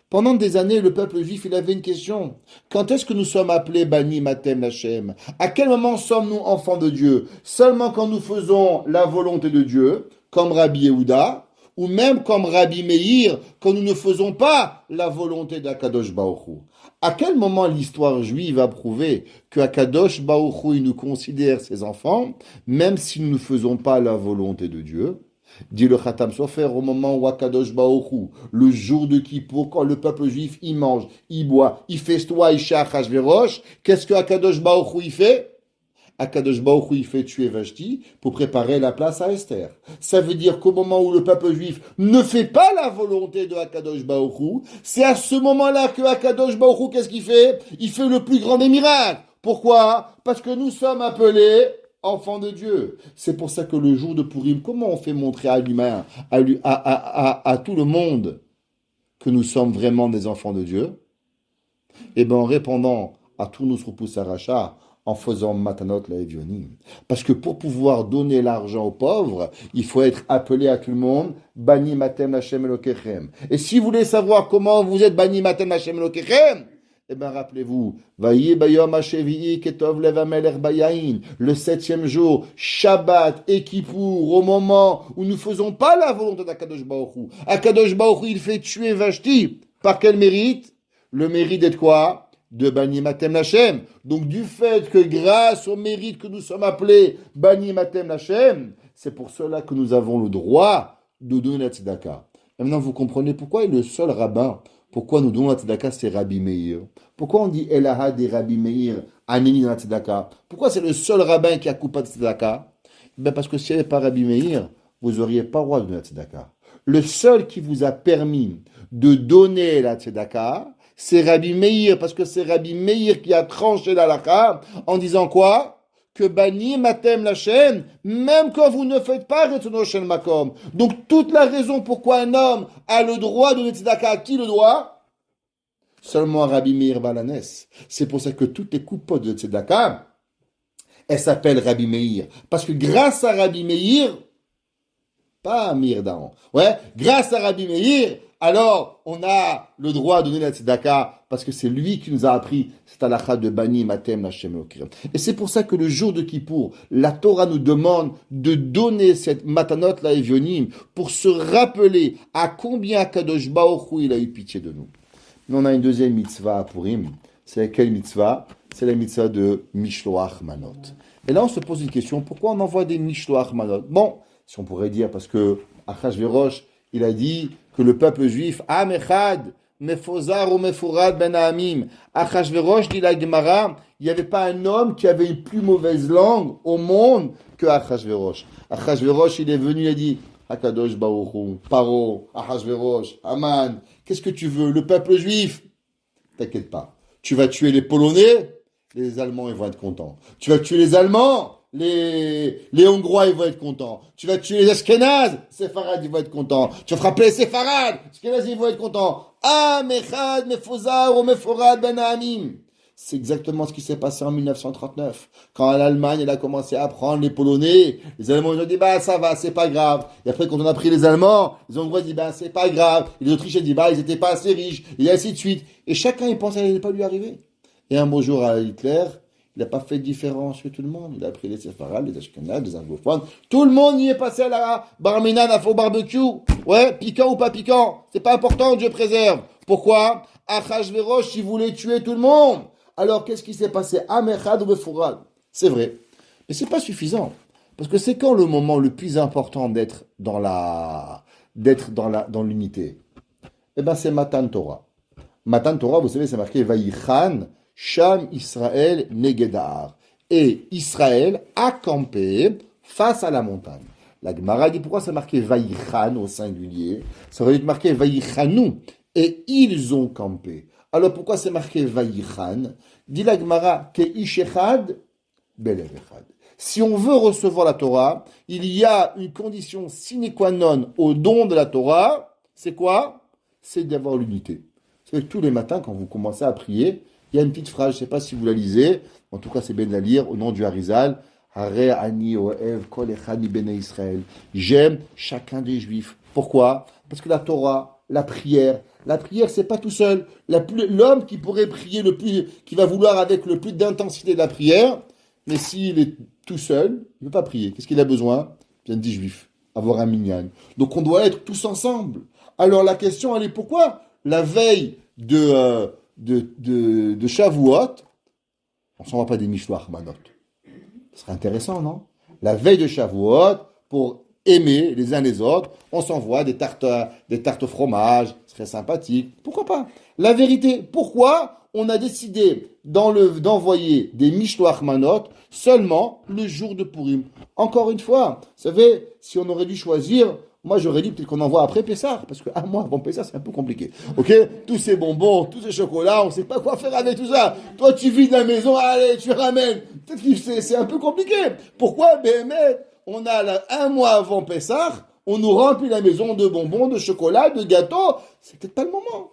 [SPEAKER 1] Pendant des années, le peuple juif, il avait une question. Quand est-ce que nous sommes appelés Banim Atem Lachem? À quel moment sommes-nous enfants de Dieu? Seulement quand nous faisons la volonté de Dieu, comme Rabbi Yehuda, ou même comme Rabbi Meir, quand nous ne faisons pas la volonté d'Akadosh Baruch Hu. À quel moment l'histoire juive a prouvé que Akadosh Baruch Hu, il nous considère ses enfants, même si nous ne faisons pas la volonté de Dieu? Dit le Khatam Sofer, au moment où Akadosh Baruch Hu, le jour de Kippour, quand le peuple juif, il mange, il boit, il festoie, il chie Achashverosh, qu'est-ce que Akadosh Baruch Hu, il fait? Akadosh Baruch Hu, il fait tuer Vashti pour préparer la place à Esther. Ça veut dire qu'au moment où le peuple juif ne fait pas la volonté de Akadosh Baruch Hu, c'est à ce moment-là que Akadosh Baruch Hu, qu'est-ce qu'il fait? Il fait le plus grand des miracles. Pourquoi? Parce que nous sommes appelés enfants de Dieu. C'est pour ça que le jour de Purim, comment on fait montrer à l'humain, à tout le monde, que nous sommes vraiment des enfants de Dieu? Eh bien, en répondant à tous nos repousse aracha, en faisant matanot la evionim. Parce que pour pouvoir donner l'argent aux pauvres, il faut être appelé à tout le monde, bani matem Hashem Elokechem. Et si vous voulez savoir comment vous êtes bani matem Hashem Elokechem, eh bien rappelez-vous, Vayi bayom hashevi'i ketov lev hamelech bayayin, le 7e jour, Shabbat et Kippour, au moment où nous ne faisons pas la volonté d'Akadosh Baruch Hu. Akadosh Baruch Hu, il fait tuer Vashti. Par quel mérite? Le mérite d'être quoi? De Bani Matem Lachem. Donc du fait que grâce au mérite que nous sommes appelés Bani Matem Lachem, c'est pour cela que nous avons le droit de donner la tzedaka. Maintenant vous comprenez pourquoi le seul rabbin, pourquoi nous donnons la tzedaka, c'est Rabbi Meir. Pourquoi on dit Elaha des Rabbi Meir, Aneni dans la tzedaka? Pourquoi c'est le seul rabbin qui a coupé la tzedaka? Ben parce que s'il n'y avait pas Rabbi Meir, vous n'auriez pas le droit de donner la tzedaka. Le seul qui vous a permis de donner la tzedaka, c'est Rabbi Meir, parce que c'est Rabbi Meir qui a tranché la halakha en disant quoi? Que Bani Matem Lachem, même quand vous ne faites pas Retzono Shel Makom. Donc toute la raison pourquoi un homme a le droit de donner tzedaka, à qui le droit? Seulement Rabbi Meir Balanes. C'est pour ça que toutes les coupotes de tzedaka, elles s'appellent Rabbi Meir. Parce que grâce à Rabbi Meir, pas Meir Daon, ouais, grâce à Rabbi Meir, alors on a le droit de donner la tzedaka parce que c'est lui qui nous a appris cette halakha de Bani Matem Lachem Elokechem. Et c'est pour ça que le jour de Kippour, la Torah nous demande de donner cette matanot la evionim pour se rappeler à combien Kadosh Baruch Hu il a eu pitié de nous. Mais on a une deuxième mitzvah à Purim. C'est laquelle mitzvah? C'est la mitzvah de Mishloach Manot. Et là on se pose une question, pourquoi on envoie des Mishloach Manot? Bon, si on pourrait dire parce que Achashverosh, il a dit que le peuple juif, Am Echad, Mefozar ou Mefourad ben Amim, Achashverosh, dit la Gemara, il n'y avait pas un homme qui avait une plus mauvaise langue au monde que Achashverosh. Achashverosh, il est venu, il a dit, Hakadosh Baruch Hu, Paro, Achashverosh, Aman, qu'est-ce que tu veux? Le peuple juif, t'inquiète pas, tu vas tuer les Polonais, les Allemands, ils vont être contents. Tu vas tuer les Allemands, les Hongrois, ils vont être contents. Tu vas tuer les Ashkénazes, Séfarades, ils vont être contents. Tu vas frapper les Séfarades, Ashkénazes, ils vont être contents. Ah, Mechad, Mefozar ou Meforad ben Amim. C'est exactement ce qui s'est passé en 1939. Quand l'Allemagne, elle a commencé à prendre les Polonais, les Allemands, ils ont dit, bah, ça va, c'est pas grave. Et après, quand on a pris les Allemands, les Hongrois, ils ont dit, bah, c'est pas grave. Et les Autrichiens, ils ont dit, bah, ils étaient pas assez riches. Et ainsi de suite. Et chacun, il pense que ça n'allait pas lui arriver. Et un beau jour à Hitler, il n'a pas fait de différence sur tout le monde. Il a pris les séfarades, les ashkénazes, les anglophones. Tout le monde y est passé à la barminan, à faux barbecue. Ouais, piquant ou pas piquant. C'est pas important, Dieu préserve. Pourquoi? Achashverosh, il voulait tuer tout le monde. Alors, qu'est-ce qui s'est passé? Amechad ou Mefourad. C'est vrai. Mais c'est pas suffisant. Parce que c'est quand le moment le plus important d'être dans l'unité? Eh ben, c'est Matan Torah. Matan Torah, vous savez, c'est marqué Vaïchan, Sham Israël Negedar. Et Israël a campé face à la montagne. La Gemara dit pourquoi c'est marqué Vaïchan au singulier. Ça aurait dû être marqué Vaïchanou. Et ils ont campé. Alors pourquoi c'est marqué Vayichan? Dit la Gemara, Ke ish echad, belev echad. Si on veut recevoir la Torah, il y a une condition sine qua non au don de la Torah. C'est quoi? C'est d'avoir l'unité. C'est que tous les matins, quand vous commencez à prier, il y a une petite phrase, je ne sais pas si vous la lisez, en tout cas c'est bien de la lire, au nom du Harizal. Hare ani oev kol echad mi bnei Israël. J'aime chacun des Juifs. Pourquoi? Parce que la Torah, la prière, c'est pas tout seul. L'homme qui pourrait prier le plus, qui va vouloir avec le plus d'intensité de la prière, mais s'il est tout seul, il ne peut pas prier. Qu'est-ce qu'il a besoin? Bien dit Juif, avoir un minyan. Donc on doit être tous ensemble. Alors la question, elle est pourquoi la veille de Shavuot, on ne s'envoie pas des Mishloach Manot. Ce serait intéressant, non? La veille de Shavuot, pour aimer les uns les autres, on s'envoie des tartes au fromage, ce serait sympathique. Pourquoi pas? La vérité, pourquoi on a décidé d'envoyer des Mishloach Manot seulement le jour de Purim? Encore une fois, vous savez, si on aurait dû choisir, moi j'aurais dit peut-être qu'on envoie après Pessah, parce que un mois avant Pessah c'est un peu compliqué. Ok? Tous ces bonbons, tous ces chocolats, on ne sait pas quoi faire avec tout ça. Toi tu vides la maison, allez, tu ramènes. Peut-être que c'est un peu compliqué. Pourquoi? Mais on a un mois avant Pessah, on nous remplit la maison de bonbons, de chocolat, de gâteaux. C'est peut-être pas le moment.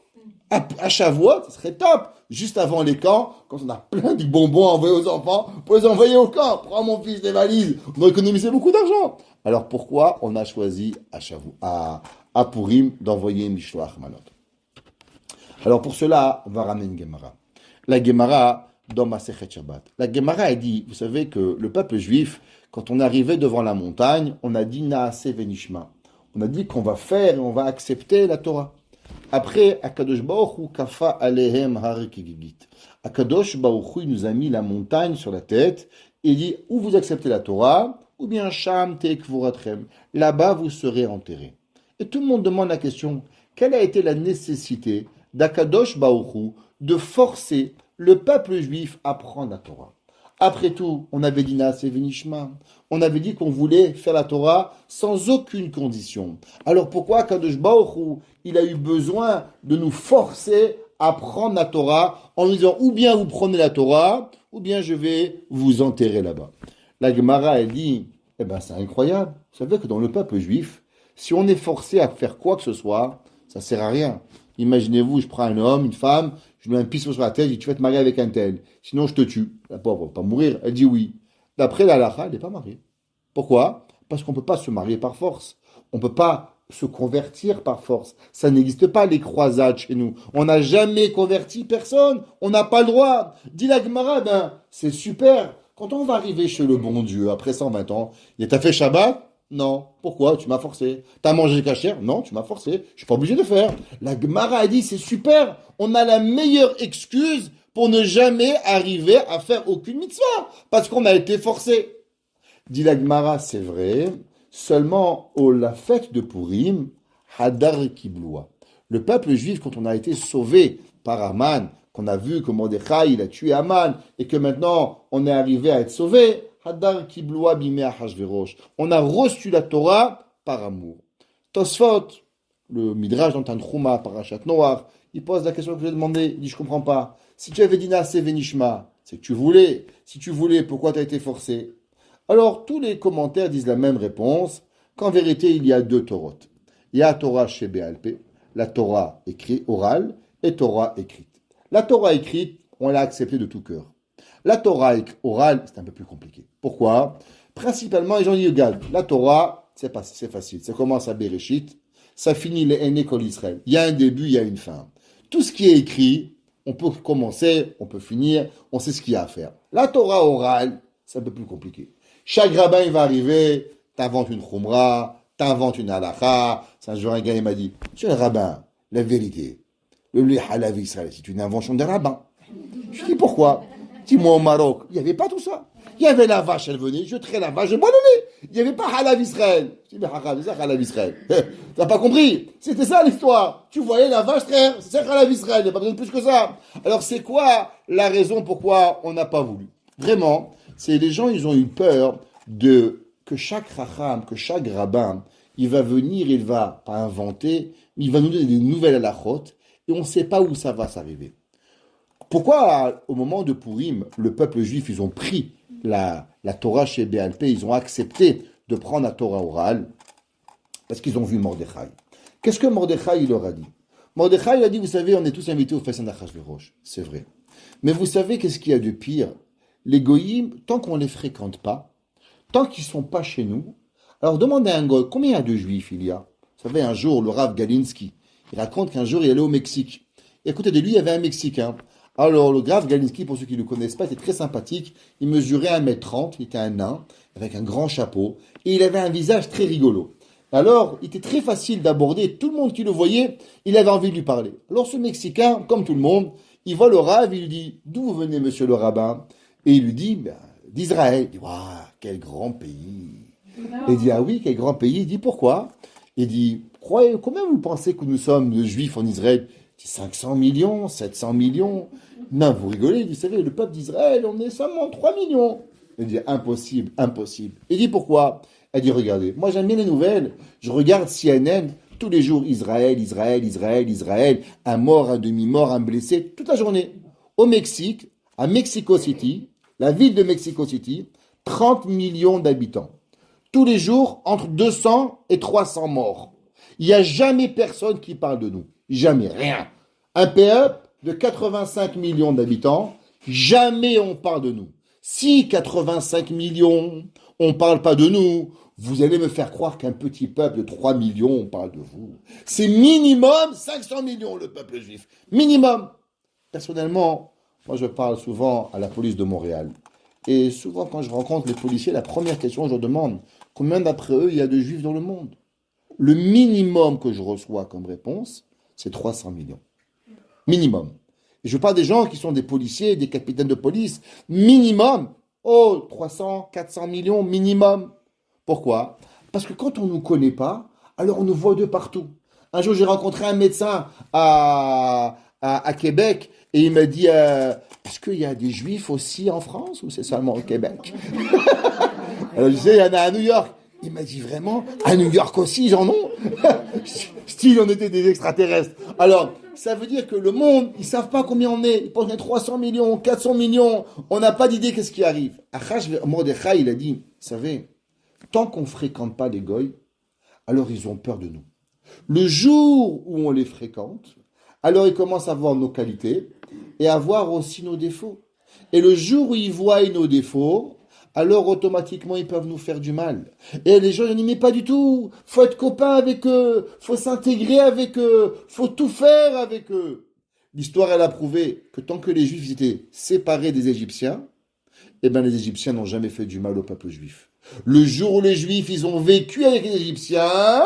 [SPEAKER 1] À Shavuot, ça serait top. Juste avant les camps, quand on a plein de bonbons à envoyer aux enfants, pour les envoyer au camp. Prends mon fils des valises. On doit économiser beaucoup d'argent. Alors pourquoi on a choisi à Purim d'envoyer Mishloach Manot? Alors pour cela, on va ramener une Gemara. La Gemara dans Masechet Shabbat. La Gemara a dit, vous savez que le peuple juif, quand on arrivait devant la montagne, on a dit Naase Venishma. On a dit qu'on va faire et on va accepter la Torah. Après, Akadosh Baruch Hu kafa alehem harikigigit. Akadosh Baruch Hu, il nous a mis la montagne sur la tête et il dit, ou vous acceptez la Torah, ou bien Sham Tekvuratrem. Là-bas, vous serez enterrés. Et tout le monde demande la question, quelle a été la nécessité d'Akadosh Baruch Hu de forcer le peuple juif à prendre la Torah? Après tout, on avait dit Naase Venishma. On avait dit qu'on voulait faire la Torah sans aucune condition. Alors pourquoi Kadosh Baruch Hu, il a eu besoin de nous forcer à prendre la Torah en nous disant ou bien vous prenez la Torah, ou bien je vais vous enterrer là-bas. La Gemara, elle dit, c'est incroyable. Vous savez que dans le peuple juif, si on est forcé à faire quoi que ce soit, ça sert à rien. Imaginez-vous, je prends un homme, une femme, je lui mets un piston sur la tête, je dis tu vas te marier avec un tel, sinon je te tue. La pauvre va pas mourir, elle dit oui. D'après la halakha, elle n'est pas mariée. Pourquoi? Parce qu'on ne peut pas se marier par force. On ne peut pas se convertir par force. Ça n'existe pas les croisades chez nous. On n'a jamais converti personne. On n'a pas le droit. Dit la Gemara, c'est super. Quand on va arriver chez le bon Dieu, après 120 ans, t'as fait Shabbat? Non. Pourquoi? Tu m'as forcé. T'as mangé cachère? Non, tu m'as forcé. Je suis pas obligé de faire. La Gemara a dit, c'est super. On a la meilleure excuse pour ne jamais arriver à faire aucune mitzvah. Parce qu'on a été forcé. Dit la Gemara, c'est vrai. Seulement, la fête de Purim, Hadar Kibloua. Le peuple juif, quand on a été sauvé par Aman, qu'on a vu que Mordechai, il a tué Aman, et que maintenant, on est arrivé à être sauvé, Hadar Kibloua Bimei Achashverosh. On a reçu la Torah par amour. Tosfot, le Midrash dans Tanchuma, Parashat Noach, il pose la question que je lui ai demandé, il dit, je comprends pas. Si tu avais dit Naase Venishma, c'est que tu voulais. Si tu voulais, pourquoi tu as été forcé? Alors, tous les commentaires disent la même réponse, qu'en vérité, il y a deux Torot. Il y a Torah chez Béalpé, la Torah écrite, orale, et Torah écrite. La Torah écrite, on l'a acceptée de tout cœur. La Torah orale, c'est un peu plus compliqué. Pourquoi? Principalement, les gens disent, regarde, la Torah, c'est facile. Ça commence à Bereshit, ça finit les Ene Kol Israël. Il y a un début, il y a une fin. Tout ce qui est écrit, on peut commencer, on peut finir, on sait ce qu'il y a à faire. La Torah orale, c'est un peu plus compliqué. Chaque rabbin, il va arriver, t'inventes une khumra, t'inventes une halakha. C'est un jour, un gars, il m'a dit, monsieur le rabbin, la vérité, le lait halav Israël, c'est une invention des rabbins. Je dis, pourquoi? Dis-moi, au Maroc, il n'y avait pas tout ça. Il y avait la vache, elle venait, je traite la vache, je bois le lait. Il n'y avait pas halav Israël. Je dis, mais halav Israël. T'as pas compris? C'était ça l'histoire. Tu voyais la vache traire, c'est halav Israël, il n'y a pas besoin de plus que ça. Alors, c'est quoi la raison pourquoi on n'a pas voulu? Vraiment, c'est les gens, ils ont eu peur que chaque racham, que chaque rabbin, il va venir, il va pas inventer, mais il va nous donner des nouvelles halachot, et on ne sait pas où ça va s'arriver. Pourquoi, au moment de Purim, le peuple juif, ils ont pris la Torah chez Béal Pé, ils ont accepté de prendre la Torah orale, parce qu'ils ont vu Mordechai. Qu'est-ce que Mordechai, il leur a dit? Mordechai, il a dit, vous savez, on est tous invités au Fessin d'Achashverosh. C'est vrai. Mais vous savez, qu'est-ce qu'il y a de pire? Les goyim, tant qu'on ne les fréquente pas, tant qu'ils ne sont pas chez nous, alors demandez à un goy, combien il y a de juifs il y a? Vous savez, un jour, le Rav Galinsky, il raconte qu'un jour, il allait au Mexique. Et à côté de lui, il y avait un Mexicain. Alors, le Rav Galinsky, pour ceux qui ne le connaissent pas, était très sympathique. Il mesurait 1m30, il était un nain, avec un grand chapeau, et il avait un visage très rigolo. Alors, il était très facile d'aborder, tout le monde qui le voyait, il avait envie de lui parler. Alors, ce Mexicain, comme tout le monde, il voit le Rav, il lui dit, d'où vous venez, monsieur le rabbin? Et il lui dit, ben, d'Israël. Il dit, waouh, quel grand pays. Et il dit, ah oui, quel grand pays. Il dit, pourquoi? Il dit, combien vous pensez que nous sommes de juifs en Israël? Il dit, 500 millions, 700 millions. Non, vous rigolez, il dit, vous savez, le peuple d'Israël, on est seulement 3 millions. Il dit, impossible, impossible. Il dit, pourquoi? Elle dit, regardez, moi j'aime bien les nouvelles, je regarde CNN, tous les jours, Israël, Israël, Israël, Israël, un mort, un demi-mort, un blessé, toute la journée. Au Mexique, à Mexico City, la ville de Mexico City, 30 millions d'habitants. Tous les jours, entre 200 et 300 morts. Il n'y a jamais personne qui parle de nous. Jamais, rien. Un pays de 85 millions d'habitants, jamais on parle de nous. Si 85 millions, on ne parle pas de nous, vous allez me faire croire qu'un petit peuple de 3 millions, on parle de vous. C'est minimum 500 millions, le peuple juif. Minimum. Personnellement, moi je parle souvent à la police de Montréal. Et souvent quand je rencontre les policiers, la première question, je leur demande combien d'après eux il y a de juifs dans le monde. Le minimum que je reçois comme réponse, c'est 300 millions. Minimum. Et je parle des gens qui sont des policiers, des capitaines de police. Minimum. Oh, 300, 400 millions, minimum. Pourquoi? Parce que quand on ne nous connaît pas, alors on nous voit de partout. Un jour, j'ai rencontré un médecin à Québec et il m'a dit est-ce qu'il y a des juifs aussi en France ou c'est seulement au Québec? Alors je disais, il y en a à New York. Il m'a dit vraiment, à New York aussi, ils en ont. Style, on était des extraterrestres. Alors, ça veut dire que le monde, ils ne savent pas combien on est. Ils pensent qu'il y a 300 millions, 400 millions. On n'a pas d'idée qu'est-ce qui arrive. Mordechai, il a dit, vous savez, tant qu'on ne fréquente pas les goy, alors ils ont peur de nous. Le jour où on les fréquente, alors ils commencent à voir nos qualités et à voir aussi nos défauts. Et le jour où ils voient nos défauts, alors automatiquement ils peuvent nous faire du mal. Et les gens n'y mettent pas du tout. Faut être copain avec eux, faut s'intégrer avec eux, faut tout faire avec eux. L'histoire elle a prouvé que tant que les Juifs étaient séparés des Égyptiens, eh ben les Égyptiens n'ont jamais fait du mal au peuple juif. Le jour où les Juifs ils ont vécu avec les Égyptiens,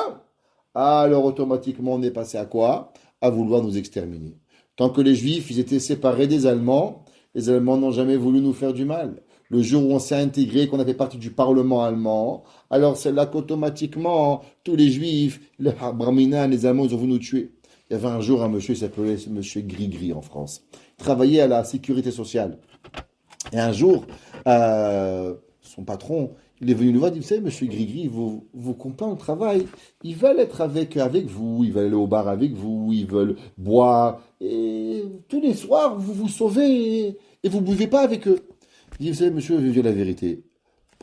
[SPEAKER 1] alors automatiquement on est passé à quoi? À vouloir nous exterminer. Tant que les Juifs ils étaient séparés des Allemands, les Allemands n'ont jamais voulu nous faire du mal. Le jour où on s'est intégré, qu'on a fait partie du Parlement allemand, alors c'est là qu'automatiquement, tous les Juifs, les Bramina, les Allemands, ils ont voulu nous tuer. Il y avait un jour un monsieur, il s'appelait monsieur Grigri en France. Il travaillait à la sécurité sociale. Et un jour, son patron, il est venu nous voir, il dit, vous savez, monsieur Grigri, vos compagnons au travail, ils veulent être avec vous, ils veulent aller au bar avec vous, ils veulent boire, et tous les soirs, vous vous sauvez, et vous ne buvez pas avec eux. Il dit, vous savez, monsieur, je vais vous dire la vérité.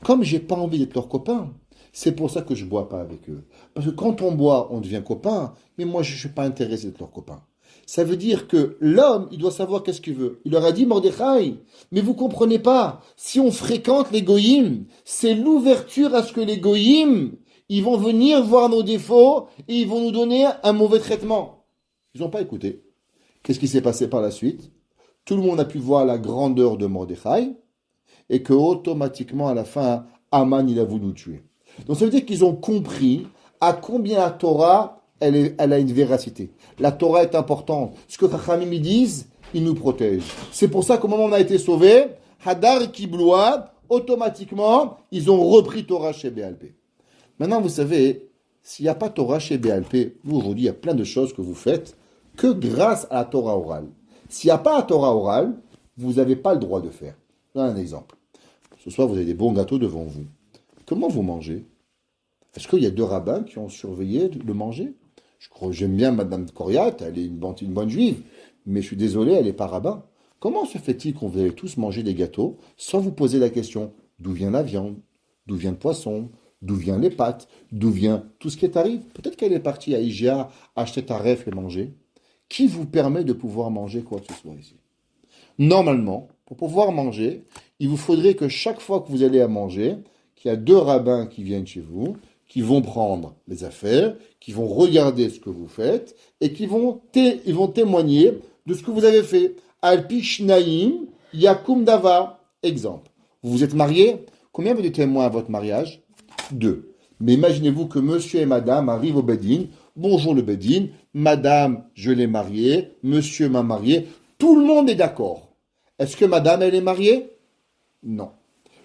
[SPEAKER 1] Comme j'ai pas envie d'être leur copain, c'est pour ça que je bois pas avec eux. Parce que quand on boit, on devient copain, mais moi, je ne suis pas intéressé d'être leur copain. Ça veut dire que l'homme, il doit savoir qu'est-ce qu'il veut. Il leur a dit, Mordechai, mais vous comprenez pas, si on fréquente les goyim, c'est l'ouverture à ce que les goyim, ils vont venir voir nos défauts et ils vont nous donner un mauvais traitement. Ils n'ont pas écouté. Qu'est-ce qui s'est passé par la suite? Tout le monde a pu voir la grandeur de Mordechai, et que automatiquement à la fin, Aman il a voulu nous tuer. Donc ça veut dire qu'ils ont compris à combien la Torah elle a une véracité. La Torah est importante. Ce que Chachamim disent, ils nous protègent. C'est pour ça qu'au moment où on a été sauvés, Hadar Kibloua, automatiquement, ils ont repris Torah chez BLP. Maintenant, vous savez, s'il n'y a pas Torah chez BLP, vous aujourd'hui, il y a plein de choses que vous faites que grâce à la Torah orale. S'il n'y a pas la Torah orale, vous n'avez pas le droit de faire. Je donne un exemple. Ce soir, vous avez des bons gâteaux devant vous. Comment vous mangez? Est-ce qu'il y a 2 rabbins qui ont surveillé le manger? Je crois, j'aime bien Madame Coriat, elle est une bonne juive, mais je suis désolé, elle n'est pas rabbin. comment se fait-il qu'on va tous manger des gâteaux sans vous poser la question d'où vient la viande, d'où vient le poisson, d'où viennent les pâtes, d'où vient tout ce qui t'arrive? Peut-être qu'elle est partie à IGA acheter ta ref et manger. Qui vous permet de pouvoir manger quoi que ce soit ici? Normalement, pour pouvoir manger, il vous faudrait que chaque fois que vous allez à manger, qu'il y a deux rabbins qui viennent chez vous, qui vont prendre les affaires, qui vont regarder ce que vous faites et qui vont, ils vont témoigner de ce que vous avez fait. Alpi Shnaim Yakum Dava. Exemple. Vous vous êtes marié. Combien avez de témoins à votre mariage? 2. Mais imaginez-vous que monsieur et madame arrivent au Bedin. Bonjour le Bedin. Madame, je l'ai mariée. Monsieur m'a marié. Tout le monde est d'accord. Est-ce que madame, elle est mariée? Non.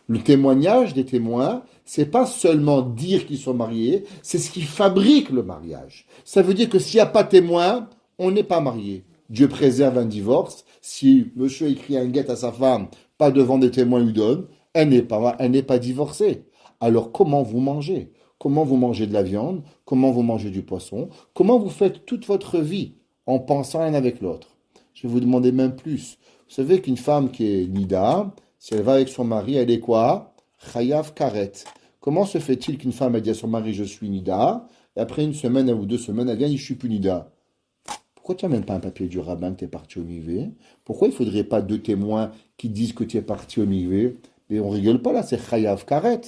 [SPEAKER 1] Le témoignage des témoins, c'est pas seulement dire qu'ils sont mariés, c'est ce qui fabrique le mariage. Ça veut dire que s'il n'y a pas témoin, on n'est pas marié. Dieu préserve un divorce. Si monsieur écrit un guet à sa femme, pas devant des témoins lui donne, elle n'est pas divorcée. Alors comment vous mangez? Comment vous mangez de la viande? Comment vous mangez du poisson? Comment vous faites toute votre vie en pensant l'un avec l'autre? Je vais vous demander même plus. Vous savez qu'une femme qui est nida, si elle va avec son mari, elle est quoi? Chayav karet. Comment se fait-il qu'une femme a dit à son mari, je suis nida, et après une semaine ou 2 semaines, elle vient, je suis plus nida? Pourquoi tu n'amènes pas un papier du rabbin que tu es parti au mikvé? Pourquoi il ne faudrait pas 2 témoins qui disent que tu es parti au mikvé? Et on rigole pas là, c'est chayav karet.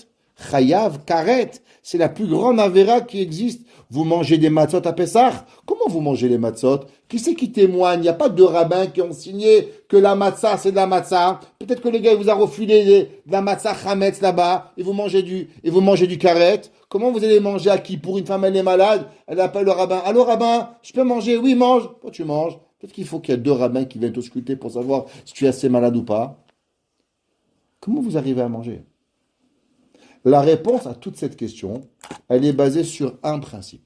[SPEAKER 1] Chayav karet, c'est la plus grande avéra qui existe. Vous mangez des matzot à Pessah? Comment vous mangez les matzot? Qui c'est qui témoigne? Il n'y a pas de rabbins qui ont signé que la matzah, c'est de la matzah. Peut-être que le gars vous a refilé de la matzah chametz là-bas, et vous mangez du karet. Comment vous allez manger à qui? Pour une femme, elle est malade, elle appelle le rabbin. Allô rabbin, je peux manger? Oui, mange. Pourquoi tu manges? Peut-être qu'il faut qu'il y ait 2 rabbins qui viennent te scruter pour savoir si tu es assez malade ou pas. Comment vous arrivez à manger? La réponse à toute cette question, elle est basée sur un principe.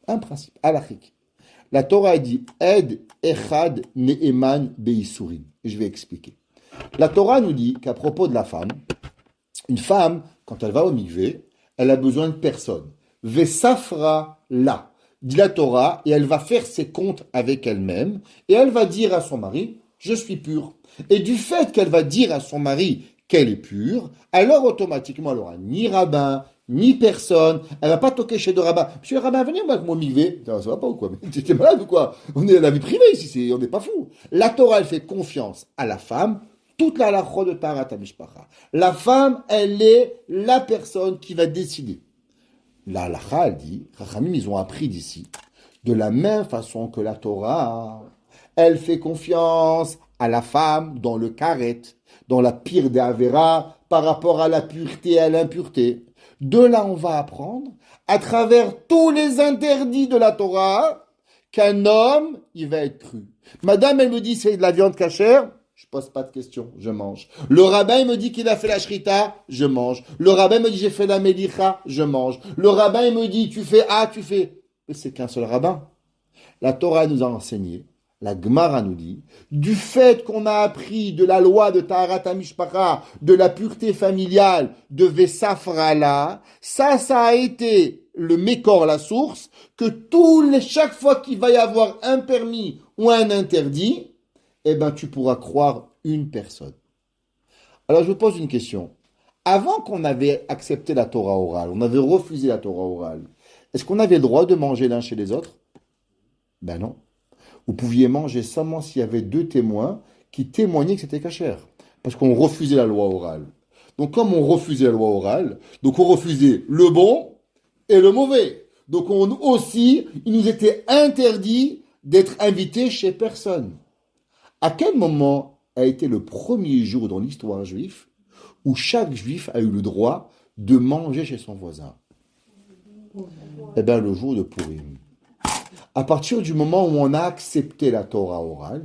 [SPEAKER 1] Un principe, halachique. La Torah dit Ed Echad Ne'eman Beisurim. Et je vais expliquer. La Torah nous dit qu'à propos de la femme, une femme, quand elle va au mikvé, elle a besoin de personne. Vesafra la, dit la Torah, et elle va faire ses comptes avec elle-même, et elle va dire à son mari, je suis pure. Et du fait qu'elle va dire à son mari qu'elle est pure, alors automatiquement elle n'aura ni rabbin, ni personne, elle va pas toquer chez de rabbin. Monsieur le rabbin, venez avec moi mikvé. Ça va pas ou quoi? Mais t'es malade ou quoi? On est à la vie privée ici, on n'est pas fou. La Torah, elle fait confiance à la femme, toute la halakha de Taharat HaMishpacha. La femme, elle est la personne qui va décider. La halakha, elle dit, Chachamim, ils ont appris d'ici, de la même façon que la Torah, elle fait confiance à la femme dans le karet, dans la pire des avéras, par rapport à la pureté et à l'impureté. De là, on va apprendre, à travers tous les interdits de la Torah, qu'un homme, il va être cru. Madame, elle me dit, c'est de la viande cachère, je pose pas de questions, je mange. Le rabbin, il me dit qu'il a fait la shrita, je mange. Le rabbin me dit, j'ai fait la melicha, je mange. Le rabbin, il me dit, tu fais A, tu fais. Mais c'est qu'un seul rabbin. La Torah nous a enseigné, la Gemara nous dit, du fait qu'on a appris de la loi de Taharat HaMishpacha, de la pureté familiale, de Vesafrala, ça a été le mécor, la source, que chaque fois qu'il va y avoir un permis ou un interdit, eh ben, tu pourras croire une personne. Alors, je vous pose une question. Avant qu'on avait accepté la Torah orale, on avait refusé la Torah orale, est-ce qu'on avait le droit de manger l'un chez les autres? Ben non. Vous pouviez manger seulement s'il y avait 2 témoins qui témoignaient que c'était cachère. Parce qu'on refusait la loi orale. Donc comme on refusait la loi orale, donc on refusait le bon et le mauvais. Donc il nous était interdit d'être invité chez personne. À quel moment a été le premier jour dans l'histoire juive où chaque juif a eu le droit de manger chez son voisin? Eh bien, le jour de Purim. À partir du moment où on a accepté la Torah orale,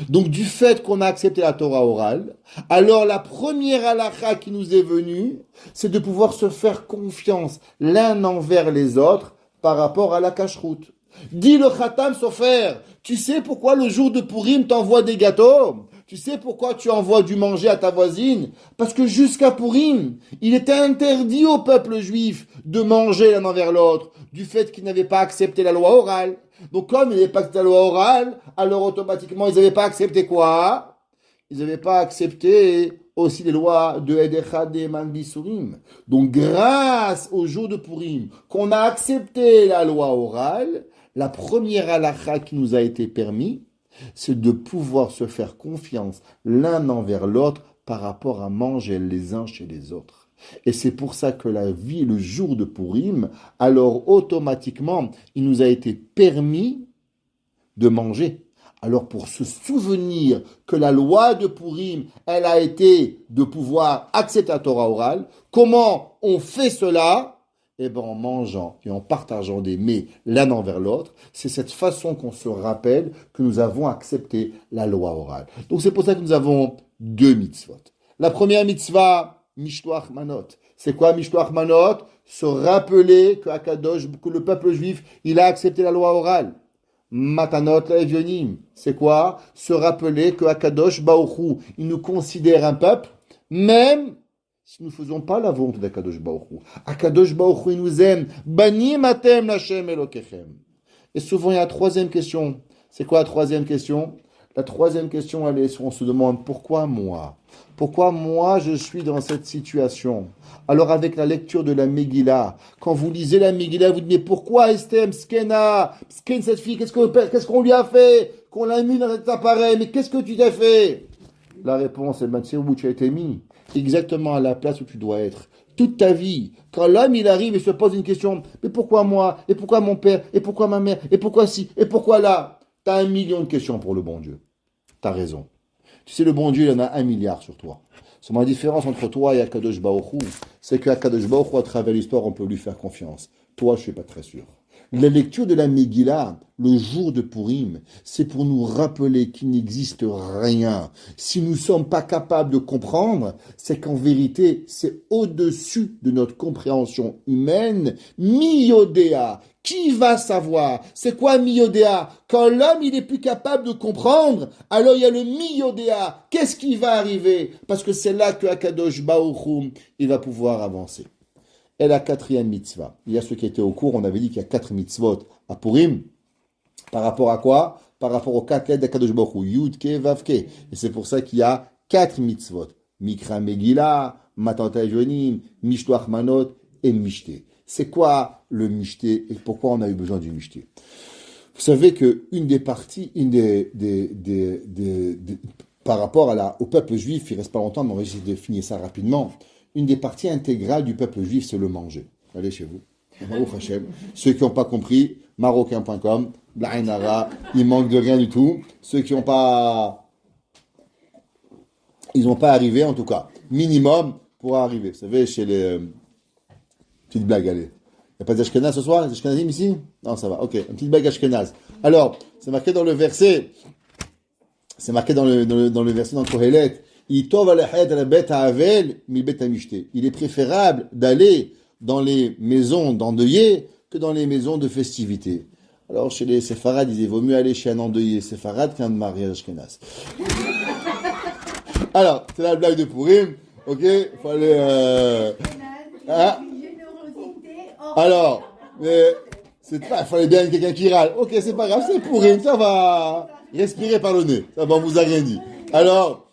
[SPEAKER 1] donc du fait qu'on a accepté la Torah orale, alors la première halakha qui nous est venue, c'est de pouvoir se faire confiance l'un envers les autres par rapport à la cacheroute. Dis le Khatam Sofer, tu sais pourquoi le jour de Purim t'envoie des gâteaux? Tu sais pourquoi tu envoies du manger à ta voisine? Parce que jusqu'à Purim, il était interdit au peuple juif de manger l'un envers l'autre, du fait qu'ils n'avaient pas accepté la loi orale. Donc comme ils n'avaient pas accepté la loi orale, alors automatiquement ils n'avaient pas accepté quoi? ils n'avaient pas accepté aussi les lois de Ed Echad et Man Bisurim. Donc, grâce au jour de Purim, qu'on a accepté la loi orale, la première halakha qui nous a été permis, c'est de pouvoir se faire confiance l'un envers l'autre par rapport à manger les uns chez les autres. Et c'est pour ça que la vie, le jour de Purim, alors automatiquement, il nous a été permis de manger. Alors pour se souvenir que la loi de Purim, elle a été de pouvoir accepter la Torah orale, comment on fait cela? Eh bien en mangeant et en partageant des mets l'un envers l'autre, c'est cette façon qu'on se rappelle que nous avons accepté la loi orale. Donc c'est pour ça que nous avons deux mitzvot. La première mitzvah, Mishloach Manot. C'est quoi Mishloach Manot? Se rappeler que le peuple juif, il a accepté la loi orale. Matanot Levionim, c'est quoi? Se rappeler que Akadosh Baruch Hu, il nous considère un peuple, même si nous ne faisons pas la volonté d'Akadosh Baruch Hu. Akadosh Baruch Hu, il nous aime. Banim atem Lashem Elokechem. Et souvent, il y a la troisième question. C'est quoi la troisième question? La troisième question, on se demande pourquoi moi? Pourquoi moi je suis dans cette situation? Alors avec la lecture de la Megillah, quand vous lisez la Megillah, vous dites mais pourquoi Esther Mskena, cette fille, qu'est-ce qu'on lui a fait? Qu'on l'a mis dans cet appareil, mais qu'est-ce que tu t'as fait? La réponse est c'est où tu as été mis, exactement à la place où tu dois être. Toute ta vie, quand l'homme il arrive et se pose une question, mais pourquoi moi? Et pourquoi mon père? Et pourquoi ma mère? Et pourquoi ci? Et pourquoi là? T'as 1 million de questions pour le bon Dieu. T'as raison. Tu sais, le bon Dieu, il en a 1 milliard sur toi. Seulement la différence entre toi et Akadosh Baruch Hu, c'est qu'Akadosh Baruch Hu, à travers l'histoire, on peut lui faire confiance. Toi, je ne suis pas très sûr. La lecture de la Megillah, le jour de Purim, c'est pour nous rappeler qu'il n'existe rien. Si nous ne sommes pas capables de comprendre, c'est qu'en vérité, c'est au-dessus de notre compréhension humaine. Miyodéa, qui va savoir? C'est quoi Miyodéa? Quand l'homme il est plus capable de comprendre, alors il y a le Miyodéa. Qu'est-ce qui va arriver? Parce que c'est là que Akadosh Baruch Hu, il va pouvoir avancer. Et la quatrième mitzvah. Il y a ceux qui étaient au cours, on avait dit qu'il y a 4 mitzvot à Purim. Par rapport à quoi? Par rapport aux 4 lettres d'Akadosh Baruch Hu. Yud, Ke, Vav, Ke. Et c'est pour ça qu'il y a 4 mitzvot. Mikra Megillah, Matan Tajonim, Mishloach Manot et Mishté. C'est quoi le Mishté et pourquoi on a eu besoin du Mishté? Vous savez que une des parties, par rapport au peuple juif, il reste pas longtemps, mais on va essayer de finir ça rapidement. Une des parties intégrales du peuple juif, c'est le manger. Allez chez vous. Ceux qui n'ont pas compris, marocain.com, Blainara, il manque de rien du tout. Ceux qui n'ont pas... Ils n'ont pas arrivé, en tout cas. Minimum pour arriver. Vous savez, chez les... Petite blague, allez. Il n'y a pas d'Ashkenaz ce soir? Des Ashkenazim ici? Non, ça va. Ok, une petite blague Ashkenaz. Alors, c'est marqué dans le verset... C'est marqué dans le verset dans Kohelet. Il est préférable d'aller dans les maisons d'endeuillés que dans les maisons de festivités. Alors, chez les séfarades, il vaut mieux aller chez un endeuillé séfarade qu'un mariage ashkénaze. Alors, c'est la blague de Purim. Ok? Il fallait... Alors, il fallait bien quelqu'un qui râle. Ok, c'est pas grave, c'est Purim, ça va. Respirez par le nez. Ça va, on vous a rien dit. Alors...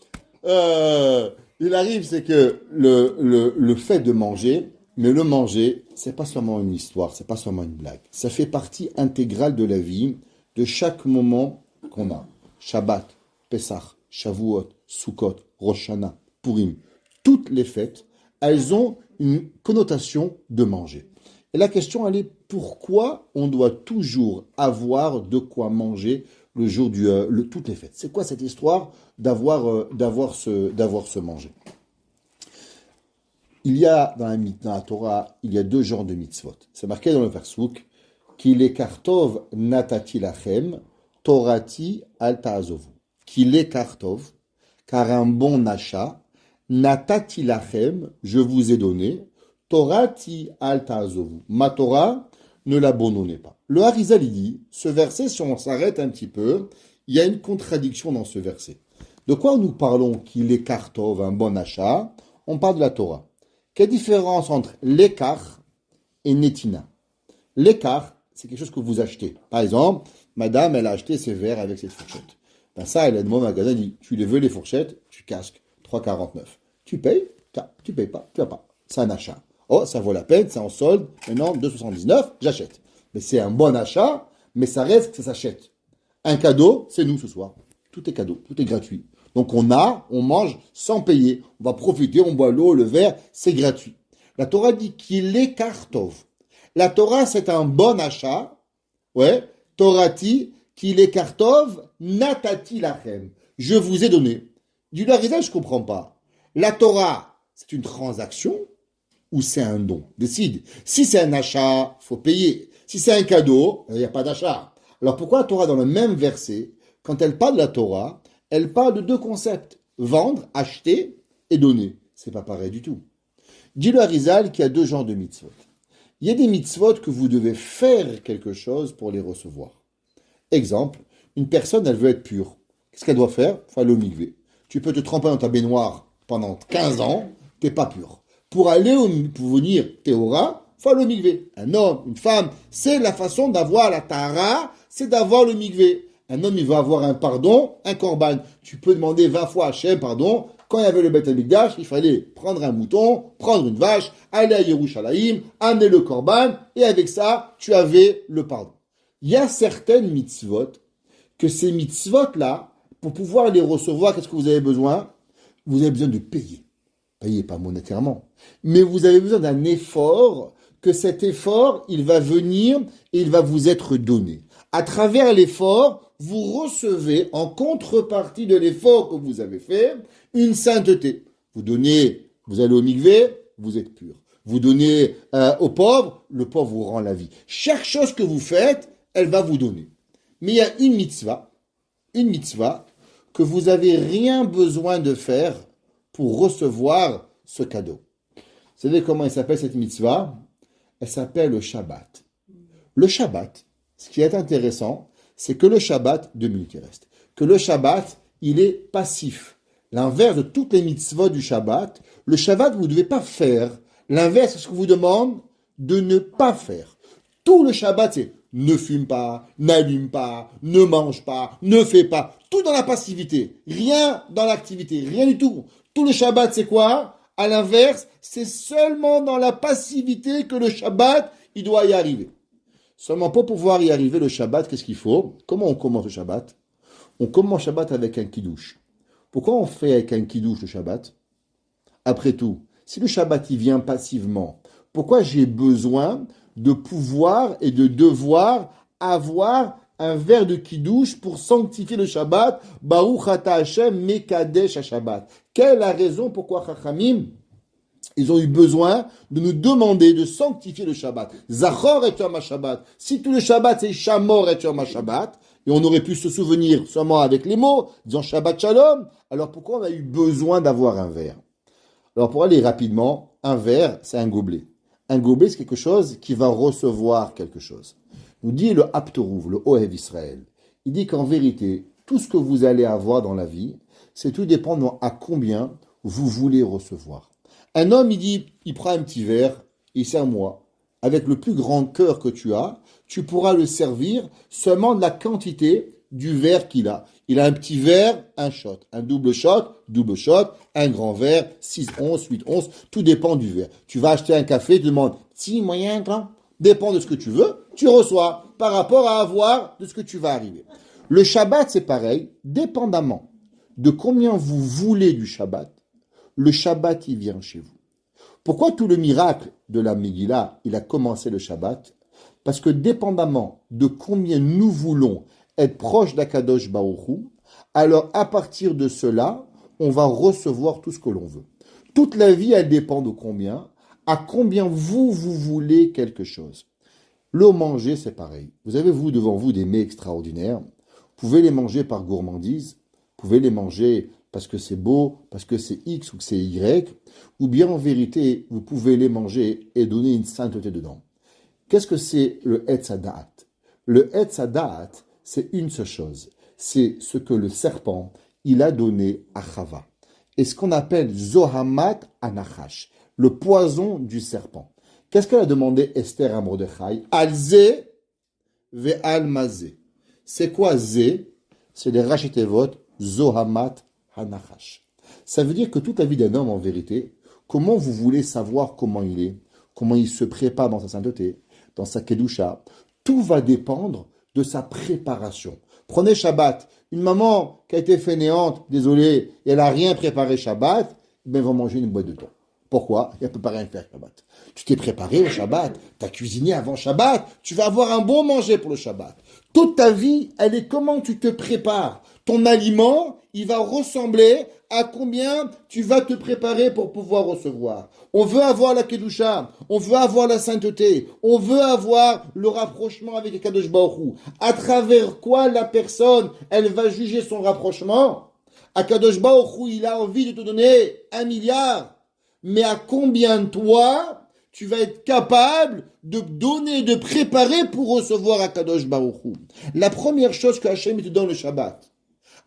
[SPEAKER 1] il arrive, c'est que le fait de manger, mais le manger, c'est pas seulement une histoire, c'est pas seulement une blague. Ça fait partie intégrale de la vie, de chaque moment qu'on a. Shabbat, Pesach, Shavuot, Sukkot, Rosh Hashanah, Purim. Toutes les fêtes, elles ont une connotation de manger. Et la question, elle est pourquoi on doit toujours avoir de quoi manger le jour toutes les fêtes? C'est quoi cette histoire d'avoir ce manger? Il y a dans la Torah, il y a 2 genres de mitzvot. C'est marqué dans le Versouk qu'il est kartov natati lachem, torati al ta'azovu. Qu'il est kartov, car un bon achat, natati lachem, je vous ai donné, torati al ta'azovu. Ma Torah, ne l'abandonnez pas. Le Harizal, il dit, ce verset, si on s'arrête un petit peu, il y a une contradiction dans ce verset. De quoi nous parlons qu'il est kartov, un bon achat? On parle de la Torah. Quelle différence entre l'écart et netina? L'écart, c'est quelque chose que vous achetez. Par exemple, madame, elle a acheté ses verres avec cette fourchette. Ben ça, elle a demandé au magasin, dit, tu les veux les fourchettes, tu casques, 3,49. Tu payes, tu payes pas, tu vas pas. C'est un achat. Oh, ça vaut la peine, c'est en solde, maintenant 2,79, j'achète. Mais c'est un bon achat, mais ça reste que ça s'achète. Un cadeau, c'est nous ce soir. Tout est cadeau, tout est gratuit. Donc on mange sans payer. On va profiter, on boit l'eau, le verre, c'est gratuit. La Torah dit qu'il est kartov. La Torah, c'est un bon achat. Ouais. Torati, qu'il est kartov, natati lachem. Je vous ai donné. Du Larizal, je comprends pas. La Torah, c'est une transaction ou c'est un don? Décide. Si c'est un achat, faut payer. Si c'est un cadeau, il n'y a pas d'achat. Alors pourquoi la Torah, dans le même verset, quand elle parle de la Torah, elle parle de deux concepts. Vendre, acheter et donner. C'est pas pareil du tout. Dis-le à Rizal qu'il y a deux genres de mitzvot. Il y a des mitzvot que vous devez faire quelque chose pour les recevoir. Exemple, une personne, elle veut être pure. Qu'est-ce qu'elle doit faire? Il faut aller au mikvé. Tu peux te tremper dans ta baignoire pendant 15 ans, tu n'es pas pur. Pour venir théora, il faut aller au mikvé. Un homme, une femme, c'est la façon d'avoir la tahara, c'est d'avoir le mikvé. Un homme, il va avoir un pardon, un korban. Tu peux demander 20 fois à Hachem pardon. Quand il y avait le Beth Amikdash, il fallait prendre un mouton, prendre une vache, aller à Yerushalayim, amener le korban, et avec ça, tu avais le pardon. Il y a certaines mitzvot, que ces mitzvot-là, pour pouvoir les recevoir, qu'est-ce que vous avez besoin? Vous avez besoin de payer. Payer pas monétairement. Mais vous avez besoin d'un effort, que cet effort, il va venir et il va vous être donné. À travers l'effort, vous recevez, en contrepartie de l'effort que vous avez fait, une sainteté. Vous allez au mikvé, vous êtes pur. Vous donnez aux pauvres, le pauvre vous rend la vie. Chaque chose que vous faites, elle va vous donner. Mais il y a une mitzvah que vous n'avez rien besoin de faire pour recevoir ce cadeau. Vous savez comment elle s'appelle cette mitzvah? Elle s'appelle le Shabbat. Le Shabbat, ce qui est intéressant, c'est que le Shabbat, 2 minutes il reste, que le Shabbat, il est passif. L'inverse de toutes les mitzvot du Shabbat, le Shabbat, vous ne devez pas faire. L'inverse, c'est ce que vous demande de ne pas faire. Tout le Shabbat, c'est ne fume pas, n'allume pas, ne mange pas, ne fais pas. Tout dans la passivité. Rien dans l'activité. Rien du tout. Tout le Shabbat, c'est quoi? À l'inverse, c'est seulement dans la passivité que le Shabbat, il doit y arriver. Seulement pour pouvoir y arriver, le Shabbat, qu'est-ce qu'il faut? Comment on commence le Shabbat? On commence le Shabbat avec un kiddush. Pourquoi on fait avec un kiddush le Shabbat? Après tout, si le Shabbat il vient passivement, pourquoi j'ai besoin de pouvoir et de devoir avoir un verre de kiddush pour sanctifier le Shabbat? Baruch ata Hashem mekadesh ha-Shabbat. Quelle est la raison pourquoi Chachamim ils ont eu besoin de nous demander de sanctifier le Shabbat. Zachor et Yom HaShabbat. Si tout le Shabbat c'est Shamor et Yom HaShabbat, et on aurait pu se souvenir seulement avec les mots, disant Shabbat Shalom, alors pourquoi on a eu besoin d'avoir un verre? Alors pour aller rapidement, un verre, c'est un gobelet. Un gobelet, c'est quelque chose qui va recevoir quelque chose. Nous dit le Haptorouv, le Ohev Israël. Il dit qu'en vérité, tout ce que vous allez avoir dans la vie, c'est tout dépendant à combien vous voulez recevoir. Un homme, il prend un petit verre, il sert moi. Avec le plus grand cœur que tu as, tu pourras le servir seulement de la quantité du verre qu'il a. Il a un petit verre, un shot. Un double shot, un grand verre, 6 onces, 8 onces, tout dépend du verre. Tu vas acheter un café, tu demandes, petit, moyen, grand, dépend de ce que tu veux, tu reçois par rapport à avoir de ce que tu vas arriver. Le Shabbat, c'est pareil, dépendamment de combien vous voulez du Shabbat, le Shabbat, il vient chez vous. Pourquoi tout le miracle de la Megillah, il a commencé le Shabbat? Parce que dépendamment de combien nous voulons être proches d'Akadosh Baruch Hu, alors à partir de cela, on va recevoir tout ce que l'on veut. Toute la vie, elle dépend de combien, à combien vous voulez quelque chose. Le manger, c'est pareil. Vous avez, vous, devant vous, des mets extraordinaires. Vous pouvez les manger par gourmandise, vous pouvez les manger parce que c'est beau, parce que c'est X ou que c'est Y, ou bien en vérité, vous pouvez les manger et donner une sainteté dedans. Qu'est-ce que c'est le Etz Hadaat? Le Etz Hadaat, c'est une seule chose. C'est ce que le serpent, il a donné à Chava. Et ce qu'on appelle Zohamat Anachash, le poison du serpent. Qu'est-ce qu'elle a demandé Esther à Mordechai? Al-Zé ve al-Mazé. C'est quoi Zé? c'est les Rachitevot, Zohamat Hanachash. Ça veut dire que toute la vie d'un homme, en vérité, comment vous voulez savoir comment il se prépare dans sa sainteté, dans sa Kedusha, tout va dépendre de sa préparation. Prenez Shabbat. Une maman qui a été fainéante, désolée, et elle n'a rien préparé Shabbat, ben elle va manger une boîte de thon. Pourquoi? Elle ne peut pas rien faire Shabbat. Tu t'es préparé au Shabbat, tu as cuisiné avant Shabbat, tu vas avoir un bon manger pour le Shabbat. Toute ta vie, elle est comment tu te prépares. Ton aliment, il va ressembler à combien tu vas te préparer pour pouvoir recevoir. On veut avoir la Kedusha, on veut avoir la sainteté, on veut avoir le rapprochement avec le Kadosh Baruch Hu. À travers quoi la personne, elle va juger son rapprochement? Akadosh Baruch Hu, il a envie de te donner 1 milliard, mais à combien toi, tu vas être capable de donner, de préparer pour recevoir Akadosh Baruch Hu? La première chose que Hachem te donne le Shabbat,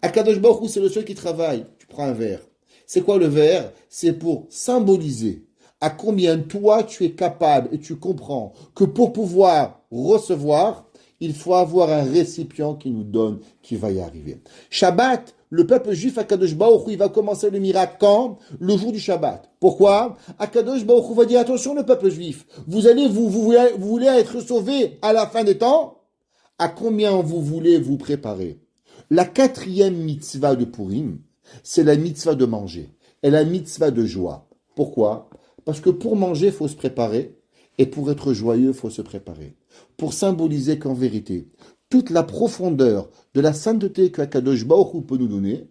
[SPEAKER 1] Akadosh Baruch Hu, c'est le seul qui travaille. Tu prends un verre. C'est quoi le verre? C'est pour symboliser à combien toi tu es capable et tu comprends que pour pouvoir recevoir, il faut avoir un récipient qui nous donne, qui va y arriver. Shabbat, le peuple juif, Akadosh Baruch Hu, il va commencer le miracle quand? Le jour du Shabbat. Pourquoi? Akadosh Baruch Hu va dire, attention le peuple juif, vous voulez être sauvés à la fin des temps? À combien vous voulez vous préparer? La 4e mitzvah de Purim, c'est la mitzvah de manger et la mitzvah de joie. Pourquoi? Parce que pour manger, il faut se préparer et pour être joyeux, il faut se préparer. Pour symboliser qu'en vérité, toute la profondeur de la sainteté que Akadosh Baruch Hu peut nous donner,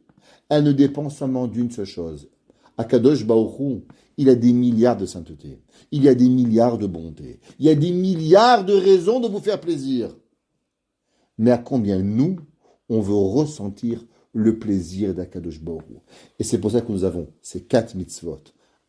[SPEAKER 1] elle ne dépend seulement d'une seule chose. Akadosh Baruch Hu, il a des milliards de sainteté, il y a des milliards de bonté, il y a des milliards de raisons de vous faire plaisir. Mais à combien nous, on veut ressentir le plaisir d'Akadosh Baruch Hu. Et c'est pour ça que nous avons ces 4 mitzvot.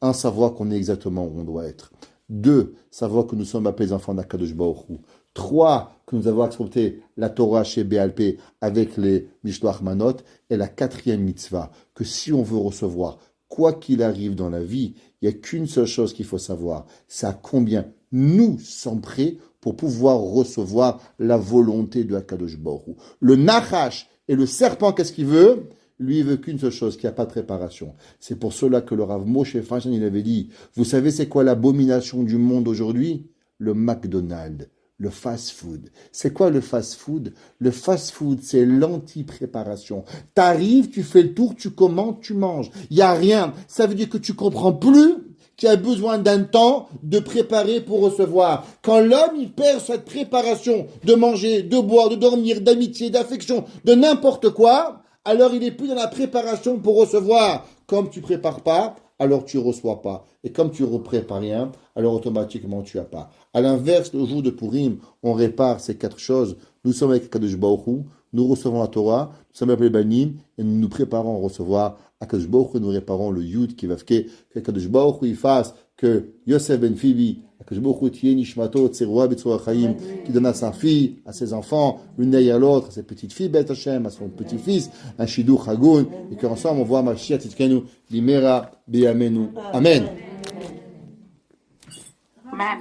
[SPEAKER 1] 1, savoir qu'on est exactement où on doit être. 2, savoir que nous sommes appelés enfants d'Akadosh Baruch Hu. 3, que nous avons accepté la Torah chez Béalpé avec les Mishloach Manot. Et la 4e mitzvah, que si on veut recevoir, quoi qu'il arrive dans la vie, il n'y a qu'une seule chose qu'il faut savoir, c'est à combien nous sommes prêts pour pouvoir recevoir la volonté de Akadosh Baruch Hu. Le Nachash et le serpent, qu'est-ce qu'il veut? Lui, il veut qu'une seule chose, qu'il n'y a pas de préparation. C'est pour cela que le Rav Moshe Feinstein, il avait dit, vous savez c'est quoi l'abomination du monde aujourd'hui? Le McDonald's, le fast-food. C'est quoi le fast-food? Le fast-food, c'est l'anti-préparation. T'arrives, tu fais le tour, tu commandes, tu manges. Il n'y a rien. Ça veut dire que tu comprends plus qui a besoin d'un temps de préparer pour recevoir. Quand l'homme, il perd cette préparation de manger, de boire, de dormir, d'amitié, d'affection, de n'importe quoi, alors il n'est plus dans la préparation pour recevoir. Comme tu prépares pas, alors tu reçois pas. Et comme tu ne prépares rien, alors automatiquement tu as pas. À l'inverse, le jour de Purim, on répare ces 4 choses. Nous sommes avec Kadosh Baruch Hu, nous recevons la Torah, nous sommes appelés Banim, et nous nous préparons à recevoir Akadosh Baruch Hu, nous réparons le Yud qui va faire que Akadosh Baruch Hu il fasse que Yosef ben Phoebe, Akadosh Baruch Hu tienne Nishmato, Tseroua B'Tzorah Chaim, qui donne à sa fille, à ses enfants, l'une derrière l'autre, à ses petites filles, Bet Hashem, à son petit-fils, un Shidduch Hagoun, et qu'ensemble on voit Mashiach Tzidkenu, Bimera, B'Yamenu. Amen.
[SPEAKER 2] Amen.